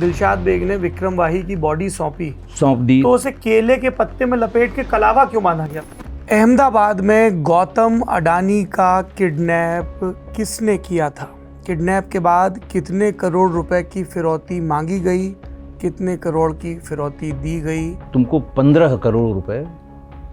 Dilshad bag ने विक्रम वाही की body सौंप दी, तो उसे केले के पत्ते में लपेट के कलावा क्यों बांधा गया? अहमदाबाद में गौतम अडानी का किडनैप किसने किया था? किडनैप के बाद कितने करोड़ रुपए की फिरौती मांगी गई, कितने करोड़ की फिरौती दी गई? तुमको 15 करोड़ रुपए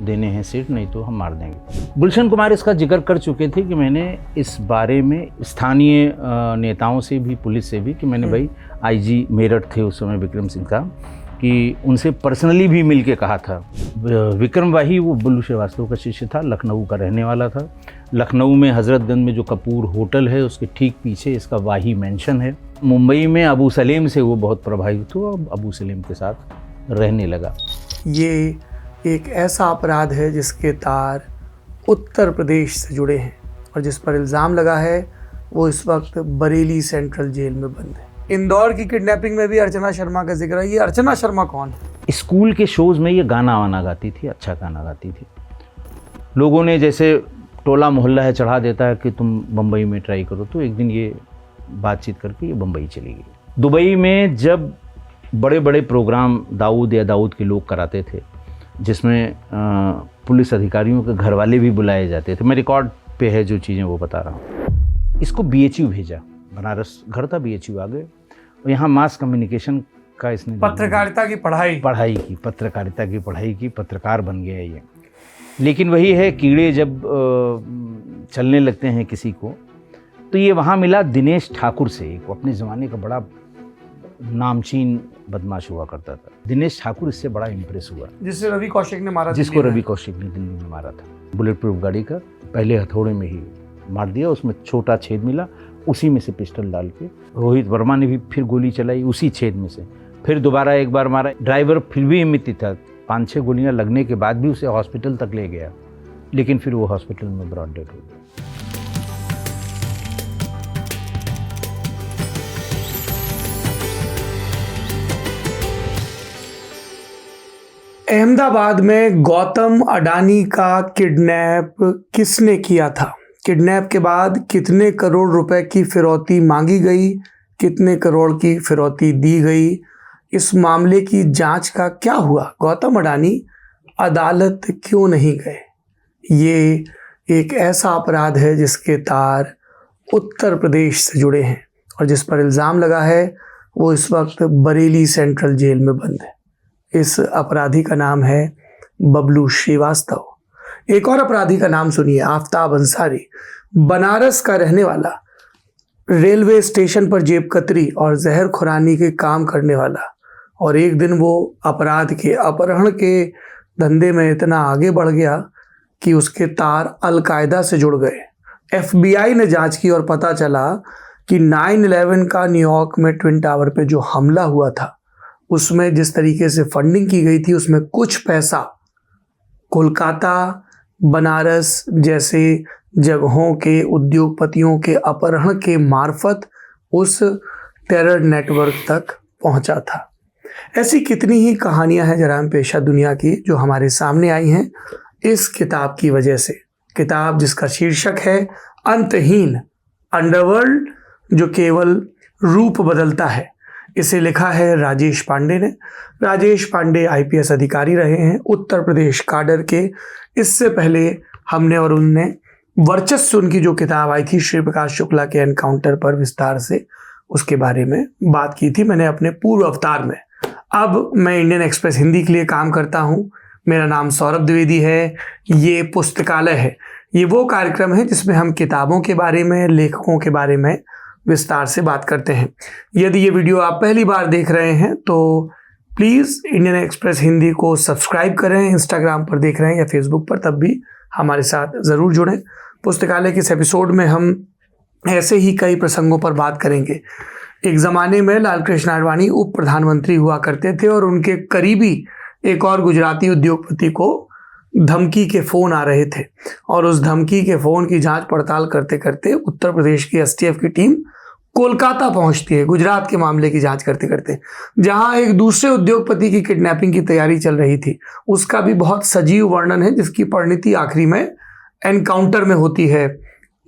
देने हैं सेठ, नहीं तो हम मार देंगे। गुलशन कुमार इसका जिक्र कर चुके थे कि मैंने इस बारे में स्थानीय नेताओं से भी, पुलिस से भी, कि मैंने भाई आईजी मेरठ थे उस समय विक्रम सिंह का, कि उनसे पर्सनली भी मिल के कहा था। विक्रम वाही वो बुल्लू श्रीवास्तव का शिष्य था, लखनऊ का रहने वाला था। लखनऊ में हजरतगंज में जो कपूर होटल है उसके ठीक पीछे इसका वाही मेंशन है। मुंबई में अबू सलेम से वो बहुत प्रभावित हुआ, अबू सलेम के साथ रहने लगा। ये एक ऐसा अपराध है जिसके तार उत्तर प्रदेश से जुड़े हैं और जिस पर इल्ज़ाम लगा है वो इस वक्त बरेली सेंट्रल जेल में बंद है। इंदौर की किडनैपिंग में भी अर्चना शर्मा का जिक्र है। ये अर्चना शर्मा कौन है? स्कूल के शोज़ में ये गाना वाना गाती थी, अच्छा गाना गाती थी। लोगों ने जैसे टोला मोहल्ला है चढ़ा देता है कि तुम बम्बई में ट्राई करो, तो एक दिन ये बातचीत करके ये बम्बई चली गई। दुबई में जब बड़े बड़े प्रोग्राम दाऊद के लोग कराते थे, जिसमें पुलिस अधिकारियों के घर वाले भी बुलाए जाते थे, मैं रिकॉर्ड पे है जो चीज़ें वो बता रहा हूँ। इसको BHU भेजा, बनारस घर था, BHU आ गए और यहाँ मास कम्युनिकेशन का इसने पत्रकारिता की पढ़ाई की, पत्रकार बन गया ये। लेकिन वही है, कीड़े जब चलने लगते हैं किसी को, तो ये वहाँ मिला दिनेश ठाकुर से, एक अपने ज़माने का बड़ा नामचीन बदमाश हुआ करता था। दिनेश ठाकुर इससे बड़ा इम्प्रेस हुआ, जिसको रवि कौशिक ने मारा दिल्ली में मारा था। बुलेट प्रूफ गाड़ी का पहले हथौड़े में ही मार दिया, उसमें छोटा छेद मिला, उसी में से पिस्टल डाल के रोहित वर्मा ने भी फिर गोली चलाई उसी छेद में से, फिर दोबारा एक बार मारा। ड्राइवर फिर भी हिम्मती था, 5-6 गोलियां लगने के बाद भी उसे हॉस्पिटल तक ले गया, लेकिन फिर वो हॉस्पिटल में ब्रॉड डेड हो गया। अहमदाबाद में गौतम अडानी का किडनैप किसने किया था? किडनैप के बाद कितने करोड़ रुपए की फिरौती मांगी गई, कितने करोड़ की फिरौती दी गई? इस मामले की जांच का क्या हुआ? गौतम अडानी अदालत क्यों नहीं गए? ये एक ऐसा अपराध है जिसके तार उत्तर प्रदेश से जुड़े हैं और जिस पर इल्ज़ाम लगा है वो इस वक्त बरेली सेंट्रल जेल में बंद है। इस अपराधी का नाम है बबलू श्रीवास्तव। एक और अपराधी का नाम सुनिए, आफ्ताब अंसारी, बनारस का रहने वाला, रेलवे स्टेशन पर जेब कतरी और जहर खुरानी के काम करने वाला। और एक दिन वो अपराध के, अपहरण के धंधे में इतना आगे बढ़ गया कि उसके तार अलकायदा से जुड़ गए। FBI ने जांच की और पता चला कि 9/11 का न्यूयॉर्क में ट्विन टावर पे जो हमला हुआ था उसमें जिस तरीके से फंडिंग की गई थी, उसमें कुछ पैसा कोलकाता, बनारस जैसे जगहों के उद्योगपतियों के अपहरण के मार्फत उस टेरर नेटवर्क तक पहुंचा था। ऐसी कितनी ही कहानियां हैं जराइम पेशा दुनिया की जो हमारे सामने आई हैं इस किताब की वजह से। किताब जिसका शीर्षक है अंतहीन, अंडरवर्ल्ड जो केवल रूप बदलता है। इसे लिखा है राजेश पांडे ने। राजेश पांडे IPS अधिकारी रहे हैं उत्तर प्रदेश काडर के। इससे पहले हमने और उनने वर्चस्व, उनकी जो किताब आई थी श्री प्रकाश शुक्ला के एनकाउंटर पर, विस्तार से उसके बारे में बात की थी मैंने अपने पूर्व अवतार में। अब मैं इंडियन एक्सप्रेस हिंदी के लिए काम करता हूँ। मेरा नाम सौरभ द्विवेदी है। ये पुस्तकालय है, ये वो कार्यक्रम है जिसमें हम किताबों के बारे में, लेखकों के बारे में विस्तार से बात करते हैं। यदि ये वीडियो आप पहली बार देख रहे हैं तो प्लीज़ इंडियन एक्सप्रेस हिंदी को सब्सक्राइब करें। इंस्टाग्राम पर देख रहे हैं या फेसबुक पर, तब भी हमारे साथ ज़रूर जुड़ें। पुस्तकालय के इस एपिसोड में हम ऐसे ही कई प्रसंगों पर बात करेंगे। एक ज़माने में लाल कृष्ण आडवाणी उप प्रधानमंत्री हुआ करते थे और उनके करीबी एक और गुजराती उद्योगपति को धमकी के फ़ोन आ रहे थे और उस धमकी के फ़ोन की जांच पड़ताल करते करते उत्तर प्रदेश की STF की टीम कोलकाता पहुंचती है, गुजरात के मामले की जांच करते करते, जहां एक दूसरे उद्योगपति की किडनैपिंग की तैयारी चल रही थी। उसका भी बहुत सजीव वर्णन है, जिसकी परिणति आखिरी में एनकाउंटर में होती है,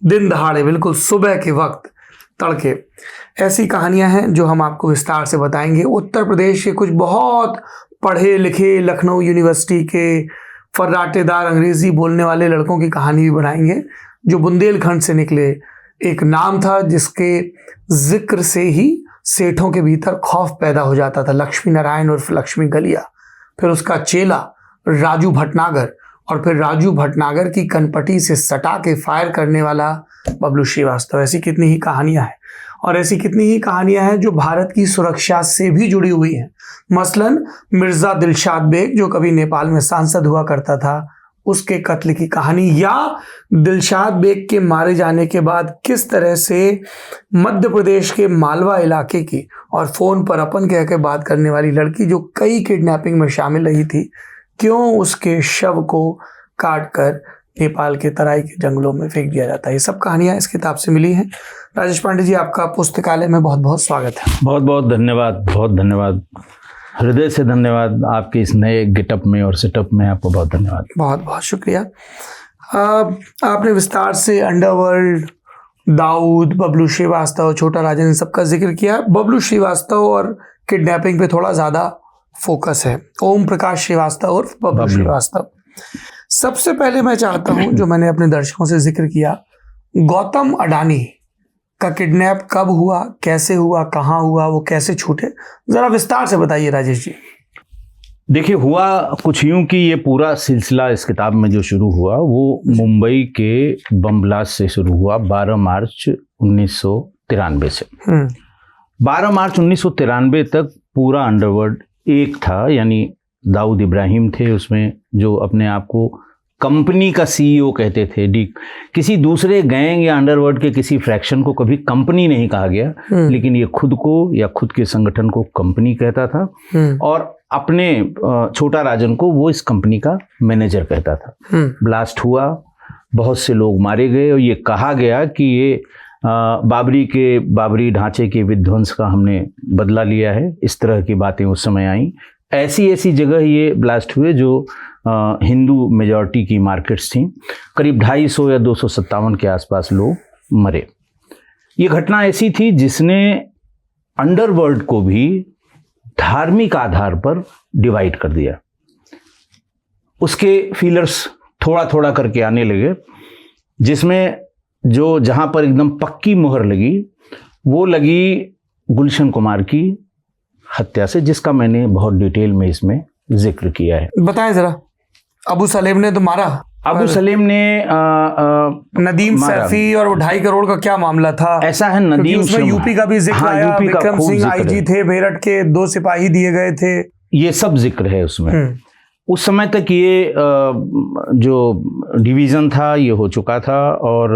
दिन दहाड़े, बिल्कुल सुबह के वक्त। तड़के, ऐसी कहानियां हैं जो हम आपको विस्तार से बताएंगे। उत्तर प्रदेश के कुछ बहुत पढ़े लिखे लखनऊ यूनिवर्सिटी के फर्राटेदार अंग्रेजी बोलने वाले लड़कों की कहानी भी बनाएंगे जो बुंदेलखंड से निकले। एक नाम था जिसके जिक्र से ही सेठों के भीतर खौफ पैदा हो जाता था, लक्ष्मी नारायण उर्फ लक्ष्मी गलिया। फिर उसका चेला राजू भटनागर, और फिर राजू भटनागर की कनपटी से सटा के फायर करने वाला बबलू श्रीवास्तव। ऐसी कितनी ही कहानियां हैं, और ऐसी कितनी ही कहानियां हैं जो भारत की सुरक्षा से भी जुड़ी हुई हैं। मसलन मिर्जा दिलशाद बेग जो कभी नेपाल में सांसद हुआ करता था, उसके कत्ल की कहानी, या दिलशाद बेग के मारे जाने के बाद किस तरह से मध्य प्रदेश के मालवा इलाके की और फोन पर अपन कह के बात करने वाली लड़की जो कई किडनैपिंग में शामिल रही थी, क्यों उसके शव को काट कर नेपाल के तराई के जंगलों में फेंक दिया जाता है। ये सब कहानियां इस किताब से मिली हैं। राजेश पांडे जी, आपका पुस्तकालय में बहुत बहुत स्वागत है। बहुत बहुत धन्यवाद, बहुत धन्यवाद, हृदय से धन्यवाद। आपके इस नए गेटअप में और सेटअप में आपको बहुत धन्यवाद। बहुत बहुत शुक्रिया। आपने विस्तार से अंडरवर्ल्ड, दाऊद, बबलू श्रीवास्तव, छोटा राजन, इन सबका जिक्र किया। बबलू श्रीवास्तव और किडनैपिंग पे थोड़ा ज़्यादा फोकस है। ओम प्रकाश श्रीवास्तव और बबलू श्रीवास्तव। सबसे पहले मैं चाहता हूं, जो मैंने अपने दर्शकों से जिक्र किया, गौतम अडानी का किडनैप कब हुआ, कैसे हुआ, कहाँ हुआ, वो कैसे छूटे, जरा विस्तार से बताइए राजेश जी। देखिए, हुआ कुछ यूं कि ये पूरा सिलसिला इस किताब में जो शुरू हुआ वो मुंबई के बम ब्लास्ट से शुरू हुआ 12 मार्च 1993 से। 12 मार्च 1993 तक पूरा अंडरवर्ल्ड एक था, यानी दाऊद इब्राहिम थे उसमें, जो अपने आप को कंपनी का सीईओ कहते थे। किसी दूसरे गैंग या अंडरवर्ल्ड के किसी फ्रैक्शन को कभी कंपनी नहीं कहा गया, लेकिन ये खुद को या खुद के संगठन को कंपनी कहता था, और अपने छोटा राजन को वो इस कंपनी का मैनेजर कहता था। ब्लास्ट हुआ, बहुत से लोग मारे गए, और ये कहा गया कि ये बाबरी ढांचे के विध्वंस का हमने बदला लिया है। इस तरह की बातें उस समय आई। ऐसी जगह ये ब्लास्ट हुए जो हिंदू मेजॉरिटी की मार्केट्स थी। करीब 250 या 257 के आसपास लोग मरे। ये घटना ऐसी थी जिसने अंडरवर्ल्ड को भी धार्मिक आधार पर डिवाइड कर दिया। उसके फीलर्स थोड़ा थोड़ा करके आने लगे, जिसमें जहां पर एकदम पक्की मुहर लगी वो लगी गुलशन कुमार की हत्या से, जिसका मैंने बहुत डिटेल में इसमें जिक्र किया है। बताएं जरा। अबू सलेम ने तो मारा, अबू सलेम ने नदीम सैफी, और 2.5 करोड़ का क्या मामला था? ऐसा है, नदीम उसमें यूपी का भी जिक्र आया, विक्रम सिंह आईजी थे, मेरठ के 2 सिपाही दिए गए थे, ये सब जिक्र है उसमें। उस समय तक ये जो डिवीज़न था ये हो चुका था, और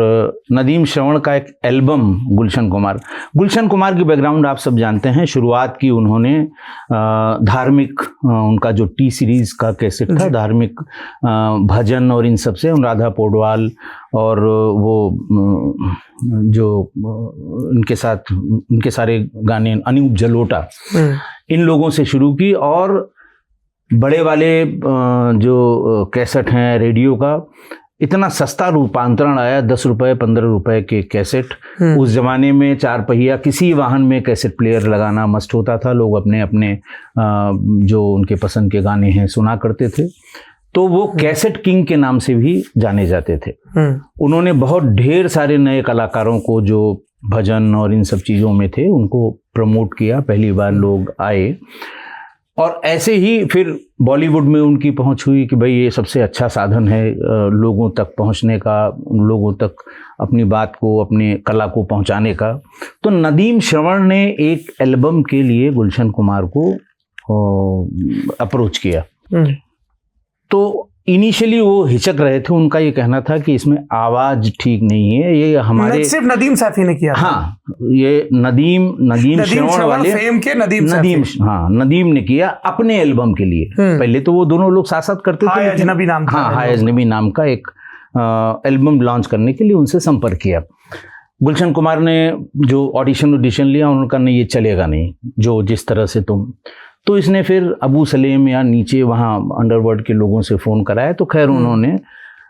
नदीम श्रवण का एक एल्बम गुलशन कुमार की बैकग्राउंड आप सब जानते हैं। शुरुआत की उन्होंने धार्मिक, उनका जो टी सीरीज़ का कैसेट था, धार्मिक भजन और इन सब से, राधा पौडवाल और वो जो उनके साथ उनके सारे गाने, अनूप जलोटा, इन लोगों से शुरू की। और बड़े वाले जो कैसेट हैं रेडियो का, इतना सस्ता रूपांतरण आया, 10 रुपए 15 रुपए के कैसेट। उस जमाने में 4 पहिया किसी वाहन में कैसेट प्लेयर लगाना मस्ट होता था। लोग अपने अपने जो उनके पसंद के गाने हैं सुना करते थे, तो वो कैसेट किंग के नाम से भी जाने जाते थे। उन्होंने बहुत ढेर सारे नए कलाकारों को जो भजन और इन सब चीज़ों में थे उनको प्रमोट किया। पहली बार लोग आए, और ऐसे ही फिर बॉलीवुड में उनकी पहुंच हुई कि भाई ये सबसे अच्छा साधन है लोगों तक पहुंचने का, लोगों तक अपनी बात को, अपने कला को पहुंचाने का। तो नदीम श्रवण ने एक एल्बम के लिए गुलशन कुमार को अप्रोच किया। तो इनिशियली वो हिचक रहे थे। उनका ये कहना था कि इसमें आवाज ठीक नहीं है, ये हमारे सिर्फ नदीम सैफी ने किया। हाँ, ये नदीम श्रवण वाले फेम के नदीम ने किया अपने एल्बम के लिए। पहले तो वो दोनों लोग साथ साथ करते थे। हाय अजनबी नाम का, हाय अजनबी नाम का एक एल्बम लॉन्च करने के लिए उनसे संपर्क किया। गुलशन कुमार ने जो ऑडिशन लिया, उनका नहीं, ये चलेगा नहीं जो जिस तरह से तुम। तो इसने फिर अबू सलेम या नीचे वहाँ अंडरवर्ल्ड के लोगों से फ़ोन कराया, तो खैर उन्होंने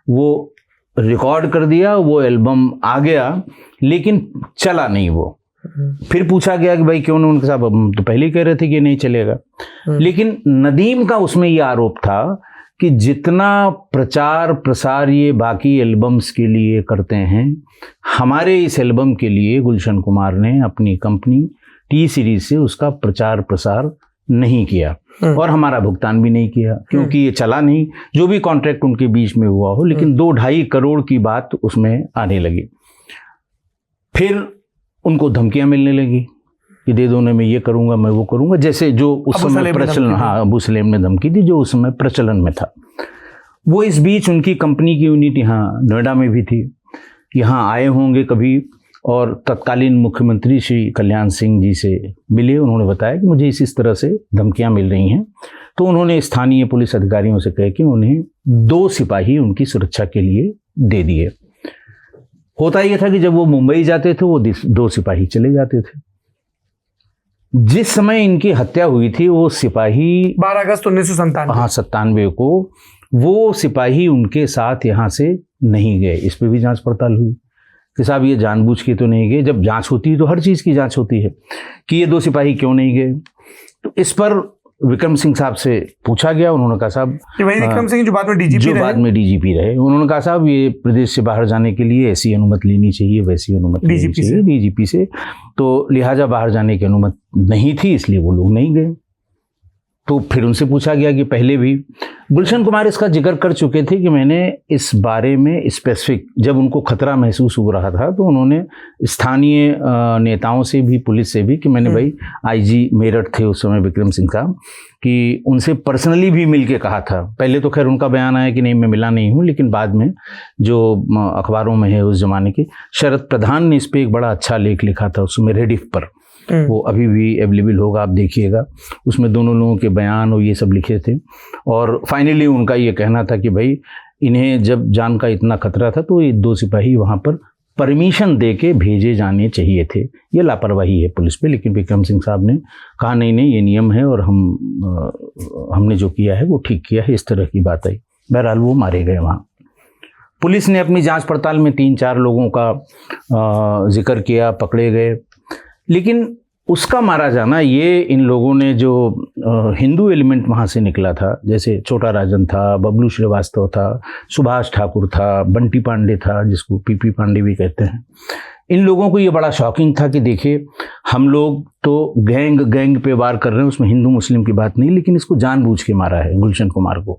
वो रिकॉर्ड कर दिया, वो एल्बम आ गया, लेकिन चला नहीं वो। फिर पूछा गया कि भाई क्यों नहीं, उनके साथ हम तो पहले ही कह रहे थे कि नहीं चलेगा। लेकिन नदीम का उसमें ये आरोप था कि जितना प्रचार प्रसार ये बाकी एल्बम्स के लिए करते हैं, हमारे इस एल्बम के लिए गुलशन कुमार ने अपनी कंपनी टी सीरीज से उसका प्रचार प्रसार नहीं किया और हमारा भुगतान भी नहीं किया, क्योंकि ये चला नहीं। जो भी कॉन्ट्रैक्ट उनके बीच में हुआ हो, लेकिन 2-2.5 करोड़ की बात उसमें आने लगी। फिर उनको धमकियां मिलने लगी कि दे दो, मैं ये करूंगा, मैं वो करूंगा, जैसे जो उस समय प्रचलन, हाँ, अबू सलेम ने धमकी दी जो उस समय प्रचलन में था। वो इस बीच उनकी कंपनी की यूनिट यहाँ नोएडा में भी थी, यहाँ आए होंगे कभी, और तत्कालीन मुख्यमंत्री श्री कल्याण सिंह जी से मिले। उन्होंने बताया कि मुझे इस तरह से धमकियां मिल रही हैं। तो उन्होंने स्थानीय पुलिस अधिकारियों से कहा कि उन्हें 2 सिपाही उनकी सुरक्षा के लिए दे दिए। होता यह था कि जब वो मुंबई जाते थे वो 2 सिपाही चले जाते थे। जिस समय इनकी हत्या हुई थी वो सिपाही 12 अगस्त 1997 को वो सिपाही उनके साथ यहाँ से नहीं गए। इस पर भी जांच पड़ताल हुई कि साहब ये जानबूझ के तो नहीं गए। जब जांच होती है तो हर चीज़ की जांच होती है कि ये 2 सिपाही क्यों नहीं गए। तो इस पर विक्रम सिंह साहब से पूछा गया। उन्होंने कहा साहब, वही विक्रम सिंह जो बाद में डीजीपी रहे, उन्होंने कहा साहब ये प्रदेश से बाहर जाने के लिए ऐसी अनुमति लेनी चाहिए, वैसी अनुमति लेनी चाहिए डीजीपी से, तो लिहाजा बाहर जाने की अनुमति नहीं थी, इसलिए वो लोग नहीं गए। तो फिर उनसे पूछा गया कि पहले भी गुलशन कुमार इसका जिक्र कर चुके थे कि मैंने इस बारे में स्पेसिफिक, जब उनको खतरा महसूस हो रहा था तो उन्होंने स्थानीय नेताओं से भी, पुलिस से भी, कि मैंने भाई आईजी मेरठ थे उस समय विक्रम सिंह साहब, कि उनसे पर्सनली भी मिल के कहा था। पहले तो खैर उनका बयान आया कि नहीं मैं मिला नहीं हूँ, लेकिन बाद में जो अखबारों में है उस जमाने के, शरद प्रधान ने इस पर एक बड़ा अच्छा लेख लिखा था उस समय रेडिफ पर, वो अभी भी अवेलेबल होगा, आप देखिएगा। उसमें दोनों लोगों के बयान और ये सब लिखे थे। और फाइनली उनका ये कहना था कि भाई इन्हें जब जान का इतना खतरा था तो ये 2 सिपाही वहाँ पर परमिशन दे के भेजे जाने चाहिए थे। ये लापरवाही है पुलिस पे। लेकिन विक्रम सिंह साहब ने कहा नहीं नहीं, ये नियम है और हमने जो किया है वो ठीक किया है, इस तरह की बात आई। बहरहाल वो मारे गए वहाँ। पुलिस ने अपनी जाँच पड़ताल में 3-4 लोगों का जिक्र किया, पकड़े गए, लेकिन उसका मारा जाना, ये इन लोगों ने जो हिंदू एलिमेंट वहाँ से निकला था, जैसे छोटा राजन था, बबलू श्रीवास्तव था, सुभाष ठाकुर था, बंटी पांडे था, जिसको पीपी पांडे भी कहते हैं, इन लोगों को ये बड़ा शॉकिंग था कि देखिए हम लोग तो गैंग पे वार कर रहे हैं, उसमें हिंदू मुस्लिम की बात नहीं, लेकिन इसको जानबूझ के मारा है गुलशन कुमार को,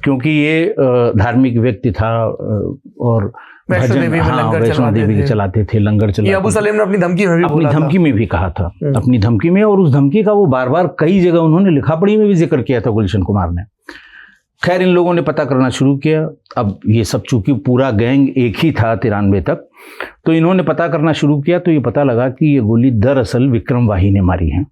क्योंकि ये धार्मिक व्यक्ति था और वैष्णो देवी के चलाते थे, लंगर चलाते थे। अबू सलेम ने अपनी धमकी में भी कहा था, अपनी धमकी में, और उस धमकी का वो बार बार कई जगह उन्होंने लिखा पढ़ी में भी जिक्र किया था गुलशन कुमार ने। खैर इन लोगों ने पता करना शुरू किया। अब ये सब चूंकि पूरा गैंग एक ही था 93 तक, तो इन्होंने पता करना शुरू किया तो ये पता लगा कि ये गोली दरअसल विक्रम वाही ने मारी है।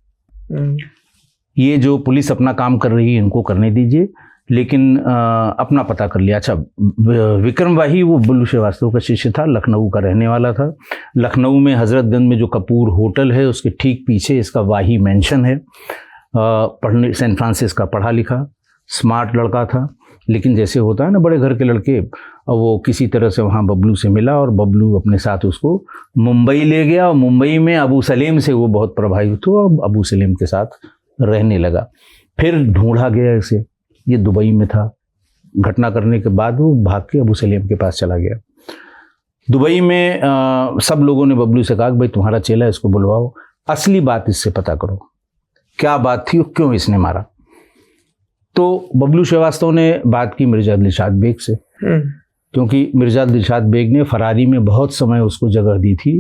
ये जो पुलिस अपना काम कर रही है इनको करने दीजिए, लेकिन अपना पता कर लिया। अच्छा, विक्रम वाही वो बबलू श्रीवास्तव का शिष्य था, लखनऊ का रहने वाला था। लखनऊ में हजरतगंज में जो कपूर होटल है उसके ठीक पीछे इसका वाही मेंशन है। पढ़ने सैन फ्रांसिस का पढ़ा लिखा, स्मार्ट लड़का था, लेकिन जैसे होता है ना बड़े घर के लड़के, वो किसी तरह से वहाँ बबलू से मिला और बबलू अपने साथ उसको मुंबई ले गया और मुंबई में अबू सलेम से वो बहुत प्रभावित हुआ और अबू सलेम के साथ रहने लगा। फिर ढूंढा गया इसे, ये दुबई में था। घटना करने के बाद वो भाग के अबू सलेम के पास चला गया। दुबई में सब लोगों ने बबलू से कहा कि भाई तुम्हारा चेला, इसको बुलवाओ, असली बात इससे पता करो, क्या बात थी और क्यों इसने मारा। तो बबलू श्रीवास्तव ने बात की मिर्जा दिलशाद बेग से, क्योंकि मिर्जा दिलशाद बेग ने फरारी में बहुत समय उसको जगह दी थी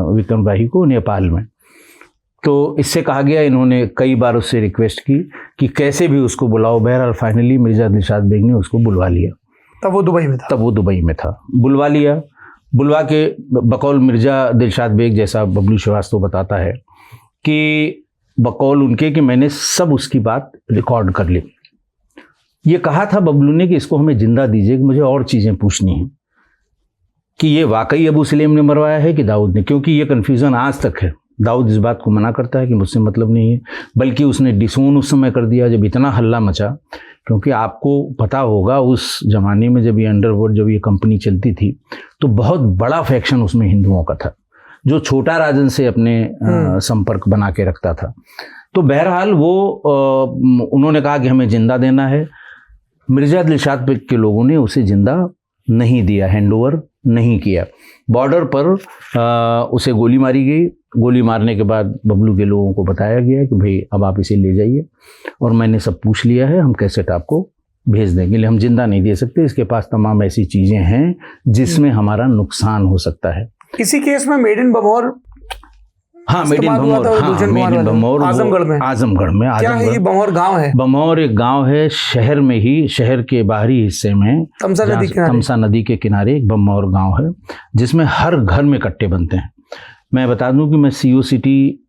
विक्रम वाही को नेपाल में। तो इससे कहा गया, इन्होंने कई बार उससे रिक्वेस्ट की कि कैसे भी उसको बुलाओ। बहरहाल फाइनली मिर्जा दिलशाद बेग ने उसको बुलवा लिया। तब वो दुबई में था। बुलवा लिया। बुलवा के बकौल मिर्जा दिलशाद बेग, जैसा बबलू श्रीवास्तव बताता है कि बकौल उनके कि मैंने सब उसकी बात रिकॉर्ड कर ली। ये कहा था बबलू ने कि इसको हमें जिंदा दीजिए, कि मुझे और चीज़ें पूछनी हैं कि ये वाकई अबू सलेम ने मरवाया है कि दाऊद ने, क्योंकि ये कन्फ्यूज़न आज तक है। दाऊद इस बात को मना करता है कि मुझसे मतलब नहीं है, बल्कि उसने डिसोन उस समय कर दिया जब इतना हल्ला मचा। क्योंकि आपको पता होगा उस ज़माने में जब ये अंडरवर्ल्ड, जब ये कंपनी चलती थी, तो बहुत बड़ा फैक्शन उसमें हिंदुओं का था। जो छोटा राजन से अपने संपर्क बना के रखता था। तो बहरहाल वो उन्होंने कहा कि हमें जिंदा देना है। मिर्जा दिलशाद बेग के लोगों ने उसे जिंदा नहीं दिया, हैंडओवर नहीं किया। बॉर्डर पर उसे गोली मारी गई। गोली मारने के बाद बबलू के लोगों को बताया गया कि भाई अब आप इसे ले जाइए, और मैंने सब पूछ लिया है, हम कैसेट आपको भेज देंगे, लेकिन हम जिंदा नहीं दे सकते, इसके पास तमाम ऐसी चीज़ें हैं जिसमें हमारा नुकसान हो सकता है। इसी केस में मेड इन बमौर, हाँ मेड इन बमौर, हाँ मेड इन बमौर आजमगढ़ में। आजमगढ़ में क्या है ये बमौर गांव है? बमौर एक गांव है, शहर में ही, शहर के बाहरी हिस्से में तमसा नदी के किनारे एक बमौर गांव है, जिसमें हर घर में कट्टे बनते हैं। मैं बता दूं कि मैं सीओ सिटी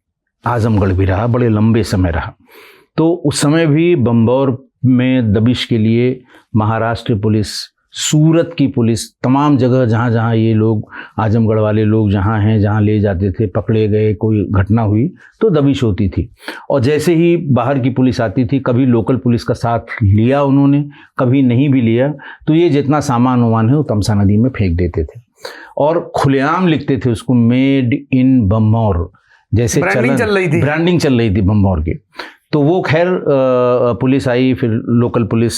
आजमगढ़ भी रहा, बड़े लंबे समय रहा। तो उस समय भी बमौर में दबिश के लिए महाराष्ट्र पुलिस, सूरत की पुलिस, तमाम जगह जहाँ जहाँ ये लोग, आजमगढ़ वाले लोग जहाँ हैं, जहाँ ले जाते थे, पकड़े गए, कोई घटना हुई तो दबिश होती थी। और जैसे ही बाहर की पुलिस आती थी, कभी लोकल पुलिस का साथ लिया उन्होंने, कभी नहीं भी लिया, तो ये जितना सामान वामान है वो तमसा नदी में फेंक देते थे और खुलेआम लिखते थे उसको मेड इन बमौर, जैसे ब्रांडिंग चल रही थी बमौर की। तो वो खैर पुलिस आई, फिर लोकल पुलिस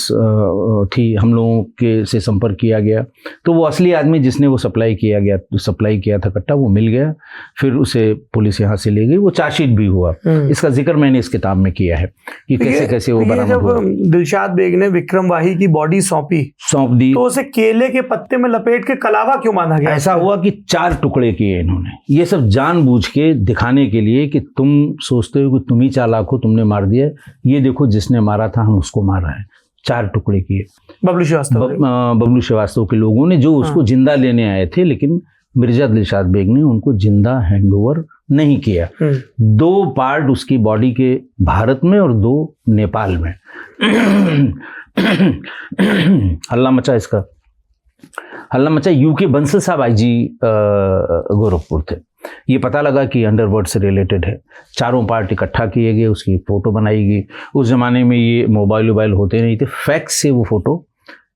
थी, हम लोगों के से संपर्क किया गया, तो वो असली आदमी जिसने वो सप्लाई किया था कट्टा, वो मिल गया। फिर उसे पुलिस यहाँ से ले गई, वो चार्जशीट भी हुआ। इसका जिक्र मैंने इस किताब में किया है कि कैसे कैसे वो बरामद हुआ। दिलशाद बेग ने विक्रम वाही की बॉडी सौंप दी, तो उसे केले के पत्ते में लपेट के कलावा क्यों बांधा गया? ऐसा हुआ कि 4 टुकड़े किए इन्होंने, ये सब जानबूझ के दिखाने के लिए कि तुम सोचते हो कि तुम ही चालाक हो, तुमने मार दिया, ये देखो जिसने मारा था हम उसको मार रहे हैं। 4 टुकड़े किए बबलू श्रीवास्तव के लोगों ने, जो उसको जिंदा लेने आए थे, लेकिन मिर्जा दिलशाद बेग ने उनको जिंदा हैंडओवर नहीं किया। 2 पार्ट उसकी बॉडी के भारत में और 2 नेपाल में। हल्ला मचा यूके बंसल साहब आईजी गोरखपुर थे। ये पता लगा कि अंडरवर्ल्ड से रिलेटेड है, 4 पार्ट इकट्ठा किए गए, उसकी फ़ोटो बनाई गई। उस ज़माने में ये मोबाइल होते नहीं थे, फैक्स से वो फ़ोटो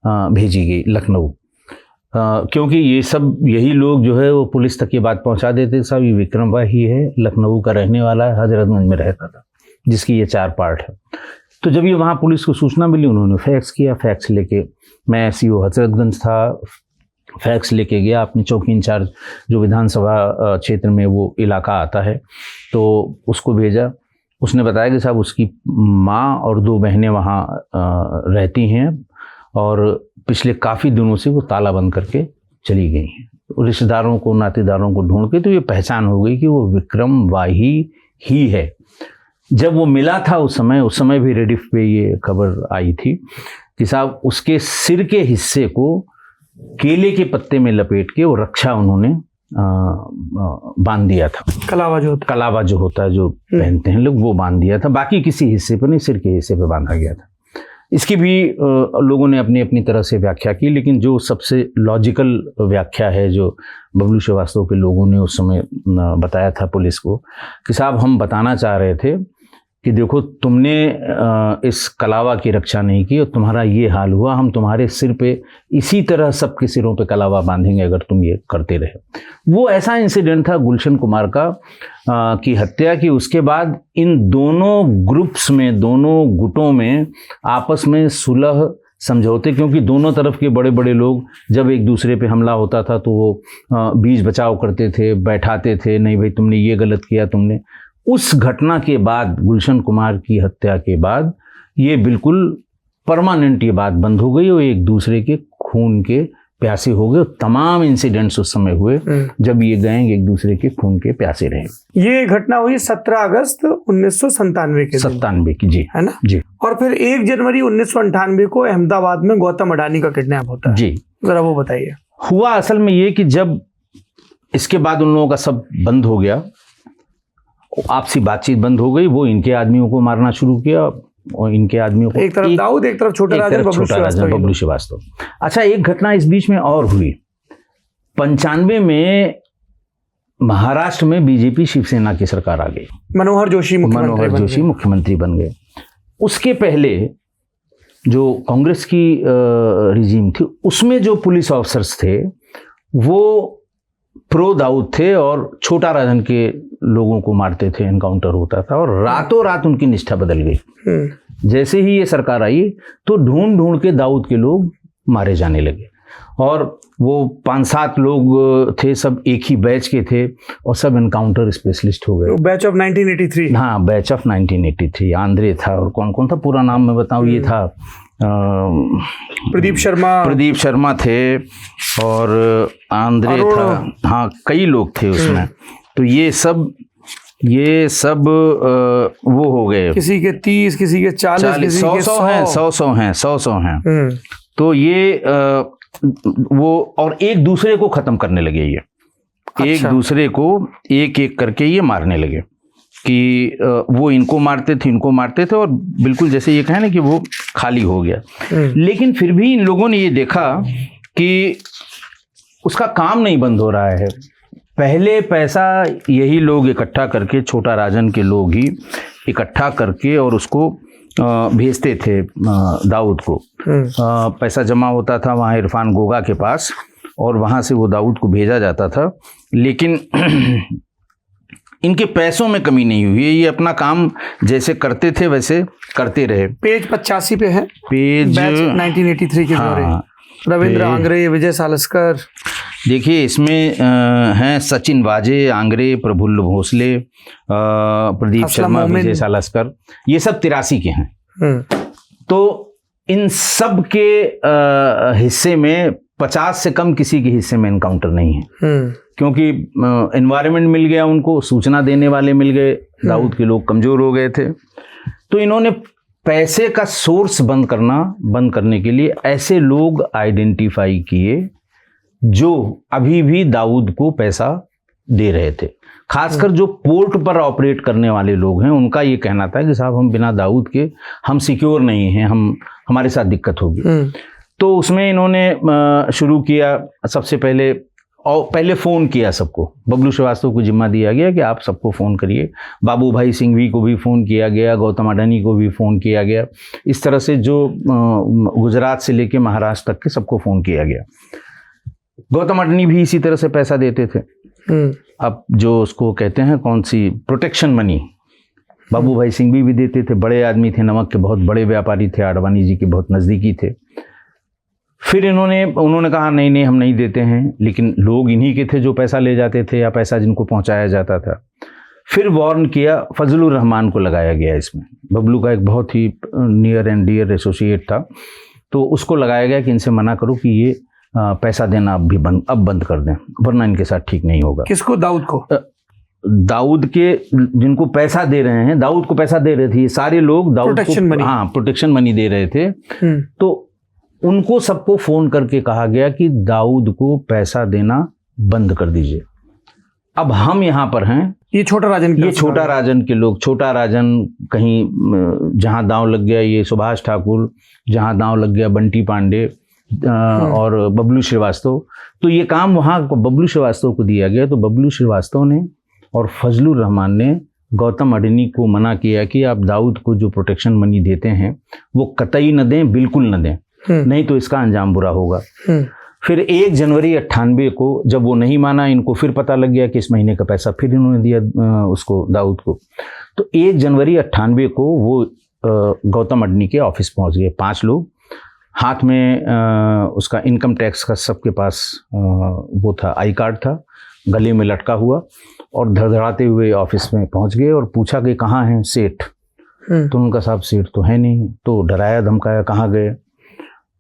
भेजी गई लखनऊ, क्योंकि ये सब यही लोग जो है वो पुलिस तक ये बात पहुंचा देते, साहब ये विक्रम वाही है, लखनऊ का रहने वाला है, हजरतगंज में रहता था, जिसकी ये 4 पार्ट है। तो जब ये वहाँ पुलिस को सूचना मिली, उन्होंने फैक्स किया। फैक्स लेके मैं सीओ हजरतगंज था, फैक्स लेके गया अपनी चौकी इंचार्ज जो विधानसभा क्षेत्र में वो इलाका आता है, तो उसको भेजा। उसने बताया कि साहब उसकी माँ और 2 बहनें वहाँ रहती हैं और पिछले काफ़ी दिनों से वो ताला बंद करके चली गई हैं। रिश्तेदारों को, नातेदारों को ढूंढ के तो ये पहचान हो गई कि वो विक्रम वाही ही है। जब वो मिला था उस समय भी रेडिफ पे ये खबर आई थी कि साहब उसके सिर के हिस्से को केले के पत्ते में लपेट के वो रक्षा उन्होंने बांध दिया था। कलावा जो होता है, जो पहनते हैं लोग, वो बांध दिया था। बाकी किसी हिस्से पर नहीं, सिर के हिस्से पे बांधा गया था। इसकी भी लोगों ने अपनी अपनी तरह से व्याख्या की, लेकिन जो सबसे लॉजिकल व्याख्या है जो बबलू श्रीवास्तव के लोगों ने उस समय बताया था पुलिस को कि साहब हम बताना चाह रहे थे कि देखो तुमने इस कलावा की रक्षा नहीं की और तुम्हारा ये हाल हुआ, हम तुम्हारे सिर पे इसी तरह सबके सिरों पे कलावा बांधेंगे अगर तुम ये करते रहे। वो ऐसा इंसिडेंट था गुलशन कुमार का की हत्या की। उसके बाद इन दोनों ग्रुप्स में, दोनों गुटों में आपस में सुलह समझौते, क्योंकि दोनों तरफ के बड़े बड़े लोग जब एक दूसरे पे हमला होता था तो वो बीच बचाव करते थे, बैठाते थे, नहीं भाई तुमने ये गलत किया तुमने। उस घटना के बाद, गुलशन कुमार की हत्या के बाद, ये बिल्कुल परमानेंट ये बात बंद हो गई और एक दूसरे के खून के प्यासे हो गए। तमाम इंसिडेंट्स उस समय हुए जब ये गैंग एक दूसरे के खून के प्यासे रहे। ये घटना हुई 17 अगस्त 1997 के 97 की, जी है ना जी। और फिर 1 जनवरी 1998 को अहमदाबाद में गौतम अडानी का किडनैप होता है। जी, जरा वो बताइए। हुआ असल में ये कि जब इसके बाद उन लोगों का सब बंद हो गया, आपसी बातचीत बंद हो गई, वो इनके आदमियों को मारना शुरू किया और इनके आदमियों को, एक तरफ दाऊद, एक तरफ छोटा राजन, बबलू श्रीवास्तव। अच्छा, एक घटना इस बीच में और हुई। 95 में महाराष्ट्र में बीजेपी शिवसेना की सरकार आ गई, मनोहर जोशी मुख्यमंत्री बन गए। उसके पहले जो कांग्रेस की रिजीम थी, उसमें जो पुलिस ऑफिसर्स थे वो प्रो दाऊद थे और छोटा राजन के लोगों को मारते थे, एनकाउंटर होता था और रातों रात उनकी निष्ठा बदल गई। जैसे ही ये सरकार आई तो ढूंढ ढूंढ के दाऊद के लोग मारे जाने लगे और वो 5-7 लोग थे, सब एक ही बैच के थे और सब एनकाउंटर स्पेशलिस्ट हो गए। Batch of 1983। हाँ, बैच ऑफ 1983। आंद्रे था और कौन कौन था, पूरा नाम मैं बताऊं, ये था प्रदीप शर्मा थे और आंद्रे था, हाँ कई लोग थे उसमें। तो ये सब वो हो गए, किसी के 30, किसी के 40, किसी के 100 हैं। तो ये वो और एक दूसरे को खत्म करने लगे, ये एक दूसरे को एक एक करके ये मारने लगे कि वो इनको मारते थे और बिल्कुल जैसे ये कहें ना कि वो खाली हो गया। लेकिन फिर भी इन लोगों ने ये देखा कि उसका काम नहीं बंद हो रहा है। पहले पैसा यही लोग इकट्ठा करके, छोटा राजन के लोग ही इकट्ठा करके और उसको भेजते थे दाऊद को। पैसा जमा होता था वहाँ इरफान गोगा के पास और वहाँ से वो दाऊद को भेजा जाता था। लेकिन इनके पैसों में कमी नहीं हुई, ये अपना काम जैसे करते थे वैसे करते रहे। पेज 85 पे है, पेज 1983 के हाँ, रविंद्र आंग्रे, विजय सालस्कर। देखिए इसमें हैं सचिन वाजे, आंग्रे, प्रफुल्ल भोसले, प्रदीप शर्मा, विजय सालस्कर, ये सब 83 के हैं। तो इन सब के हिस्से में 50 से कम किसी के हिस्से में एनकाउंटर नहीं है, क्योंकि एनवायरनमेंट मिल गया उनको, सूचना देने वाले मिल गए, दाऊद के लोग कमजोर हो गए थे। तो इन्होंने पैसे का सोर्स बंद करने के लिए ऐसे लोग आइडेंटिफाई किए जो अभी भी दाऊद को पैसा दे रहे थे। खासकर जो पोर्ट पर ऑपरेट करने वाले लोग हैं, उनका ये कहना था कि साहब हम बिना दाऊद के हम सिक्योर नहीं हैं, हमारे साथ दिक्कत होगी। तो उसमें इन्होंने शुरू किया, सबसे पहले फ़ोन किया सबको। बबलू श्रीवास्तव को जिम्मा दिया गया कि आप सबको फ़ोन करिए। बाबू भाई सिंघवी को भी फ़ोन किया गया, गौतम अडानी को भी फ़ोन किया गया। इस तरह से जो गुजरात से लेके महाराष्ट्र तक के सबको फ़ोन किया गया। गौतम अडानी भी इसी तरह से पैसा देते थे। अब जो उसको कहते हैं कौन सी प्रोटेक्शन मनी, बाबू भाई सिंघवी भी देते थे। बड़े आदमी थे, नमक के बहुत बड़े व्यापारी थे, आडवाणी जी के बहुत नज़दीकी थे। फिर उन्होंने कहा नहीं हम नहीं देते हैं, लेकिन लोग इन्हीं के थे जो पैसा ले जाते थे या पैसा जिनको पहुंचाया जाता था। फिर वार्न किया, फजलुर रहमान को लगाया गया इसमें। बबलू का एक बहुत ही नियर एंड डियर एसोसिएट था, तो उसको लगाया गया कि इनसे मना करो कि ये पैसा देना अब बंद कर दें, वरना इनके साथ ठीक नहीं होगा। किसको? दाऊद को? दाऊद के जिनको पैसा दे रहे हैं, दाऊद को पैसा दे रहे थे, ये सारे लोग दाऊद को प्रोटेक्शन मनी दे रहे थे। तो उनको सबको फोन करके कहा गया कि दाऊद को पैसा देना बंद कर दीजिए। अब हम यहाँ पर हैं, ये छोटा राजन के लोग, छोटा राजन कहीं जहाँ दांव लग गया ये सुभाष ठाकुर, जहाँ दांव लग गया बंटी पांडे और बबलू श्रीवास्तव। तो ये काम वहाँ बबलू श्रीवास्तव को दिया गया। तो बबलू श्रीवास्तव ने और फजलुर रहमान ने गौतम अडानी को मना किया कि आप दाऊद को जो प्रोटेक्शन मनी देते हैं वो कतई न दें, बिल्कुल न दें, नहीं तो इसका अंजाम बुरा होगा। फिर 1 जनवरी 98 को जब वो नहीं माना, इनको फिर पता लग गया कि इस महीने का पैसा फिर इन्होंने दिया उसको, दाऊद को। तो 1 जनवरी 98 को वो गौतम अडानी के ऑफिस पहुंच गए 5 लोग। हाथ में उसका इनकम टैक्स का सबके पास वो था, आई कार्ड था, गले में लटका हुआ, और धड़धड़ाते हुए ऑफिस में पहुंच गए और पूछा कि कहाँ हैं सेठ। तो उनका साहब सेठ तो है नहीं। तो डराया धमकाया, कहाँ गए?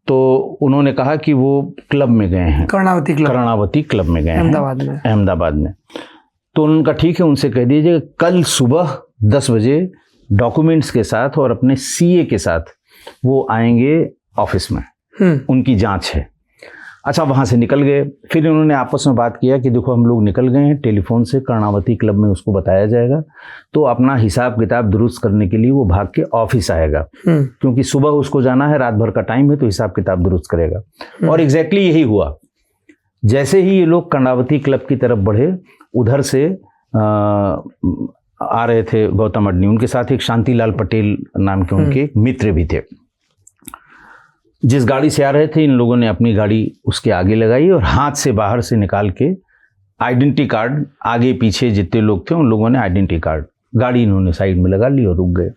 तो उन्होंने कहा कि वो क्लब में गए हैं, कर्णावती क्लब में गए हैं अहमदाबाद में। तो उनका ठीक है, उनसे कह दीजिए कल सुबह 10 बजे डॉक्यूमेंट्स के साथ और अपने सीए के साथ वो आएंगे ऑफिस में, उनकी जांच है। अच्छा, वहाँ से निकल गए। फिर उन्होंने आपस में बात किया कि देखो हम लोग निकल गए हैं, टेलीफोन से कर्णावती क्लब में उसको बताया जाएगा, तो अपना हिसाब किताब दुरुस्त करने के लिए वो भाग के ऑफिस आएगा, क्योंकि सुबह उसको जाना है, रात भर का टाइम है, तो हिसाब किताब दुरुस्त करेगा। और एग्जैक्टली यही हुआ। जैसे ही ये लोग कर्णावती क्लब की तरफ बढ़े, उधर से आ रहे थे गौतम अडानी, उनके साथ एक शांतिलाल पटेल नाम के उनके मित्र भी थे। जिस गाड़ी से आ रहे थे, इन लोगों ने अपनी गाड़ी उसके आगे लगाई और हाथ से बाहर से निकाल के आइडेंटिटी कार्ड, आगे पीछे जितने लोग थे उन लोगों ने आइडेंटिटी कार्ड, गाड़ी इन्होंने साइड में लगा ली और रुक गए।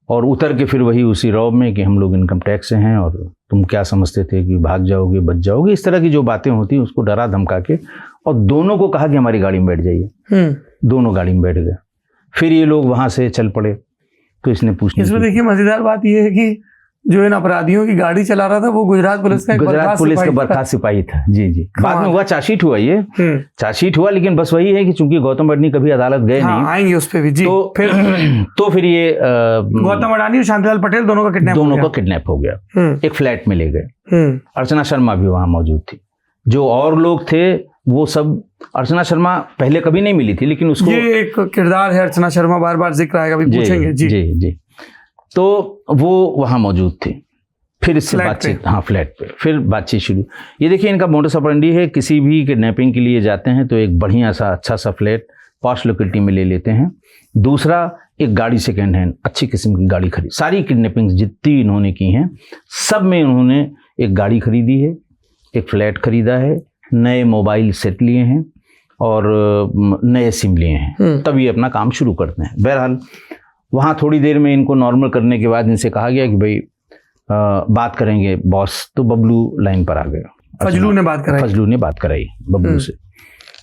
और उतर के फिर वही उसी रौब में कि हम लोग इनकम टैक्स से हैं और तुम क्या समझते थे कि भाग जाओगे, बच जाओगे, इस तरह की जो बातें होती हैं उसको डरा धमका के, और दोनों को कहा कि हमारी गाड़ी में बैठ जाइए। दोनों गाड़ी में बैठ गए। फिर ये लोग वहाँ से चल पड़े। तो इसने पूछने, इसमें देखिए मजेदार बात यह है कि जो इन अपराधियों की गाड़ी चला रहा था वो गुजरात पुलिस का बर्खास्त सिपाही था। जी जी, बाद में हुआ चार्जशीट हुआ, ये चार्जशीट हुआ, लेकिन बस वही है कि चूंकि गौतम अडानी कभी अदालत गए नहीं, आएंगे उस पे भी जी। तो फिर ये गौतम अडानी और शांतिलाल पटेल दोनों का किडनैप हो गया। एक फ्लैट में ले गए। अर्चना शर्मा भी वहां मौजूद थी। जो और लोग थे वो सब, अर्चना शर्मा पहले कभी नहीं मिली थी, लेकिन उसको, ये एक किरदार है अर्चना शर्मा, बार बार जिक्र आएगा, भी पूछेंगे जी जी जी। तो वो वहाँ मौजूद थे। फिर इससे बातचीत, हाँ फ्लैट पे फिर बातचीत शुरू। ये देखिए इनका मोडस ऑपरेंडी है, किसी भी किडनैपिंग के लिए जाते हैं तो एक बढ़िया सा अच्छा सा फ्लैट पॉश लोकेलिटी में ले लेते हैं। दूसरा, एक गाड़ी सेकेंड हैंड अच्छी किस्म की गाड़ी खरीद, सारी किडनैपिंग जितनी इन्होंने की हैं सब में इन्होंने एक गाड़ी खरीदी है, एक फ्लैट खरीदा है, नए मोबाइल सेट लिए हैं और नए सिम लिए हैं, तब ये अपना काम शुरू करते हैं। बहरहाल वहाँ थोड़ी देर में इनको नॉर्मल करने के बाद इनसे कहा गया कि भाई बात करेंगे बॉस। तो बबलू लाइन पर आ गया। फजलू ने बात कराई बबलू से।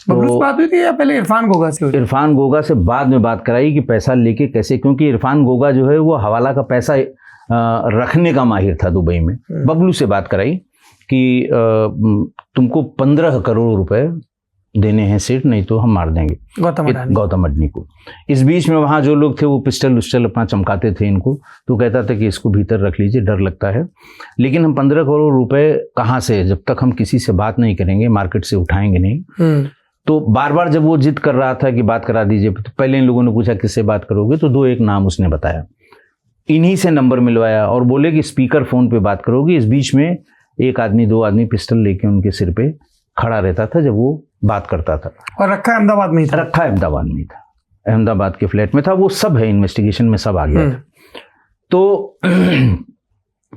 बबलू से बात हुई थी या पहले इरफान गोगा से? इरफान गोगा से बाद में बात कराई कि पैसा लेके कैसे, क्योंकि इरफान गोगा जो है वो हवाला का पैसा रखने का माहिर था दुबई में। बबलू से बात कराई कि तुमको 15 करोड़ रुपए देने हैं सेठ, नहीं तो हम मार देंगे गौतम अडानी को। इस बीच में वहाँ जो लोग थे वो पिस्टल उस्टल अपना चमकाते थे इनको, तो कहता था कि इसको भीतर रख लीजिए, डर लगता है, लेकिन हम 15 करोड़ रुपए कहाँ से, जब तक हम किसी से बात नहीं करेंगे, मार्केट से उठाएंगे नहीं। तो बार बार जब वो जिद कर रहा था कि बात करा दीजिए, तो पहले इन लोगों ने पूछा किससे बात करोगे, तो 2-1 नाम उसने बताया, इन्हीं से नंबर मिलवाया और बोले कि स्पीकर फोन पे बात करोगे। इस बीच में 1 आदमी 2 आदमी पिस्टल लेके उनके सिर पे खड़ा रहता था जब वो बात करता था। और रखा अहमदाबाद में ही था? रखा अहमदाबाद में ही था, अहमदाबाद के फ्लैट में था। वो सब है, इन्वेस्टिगेशन में सब आ गया था। तो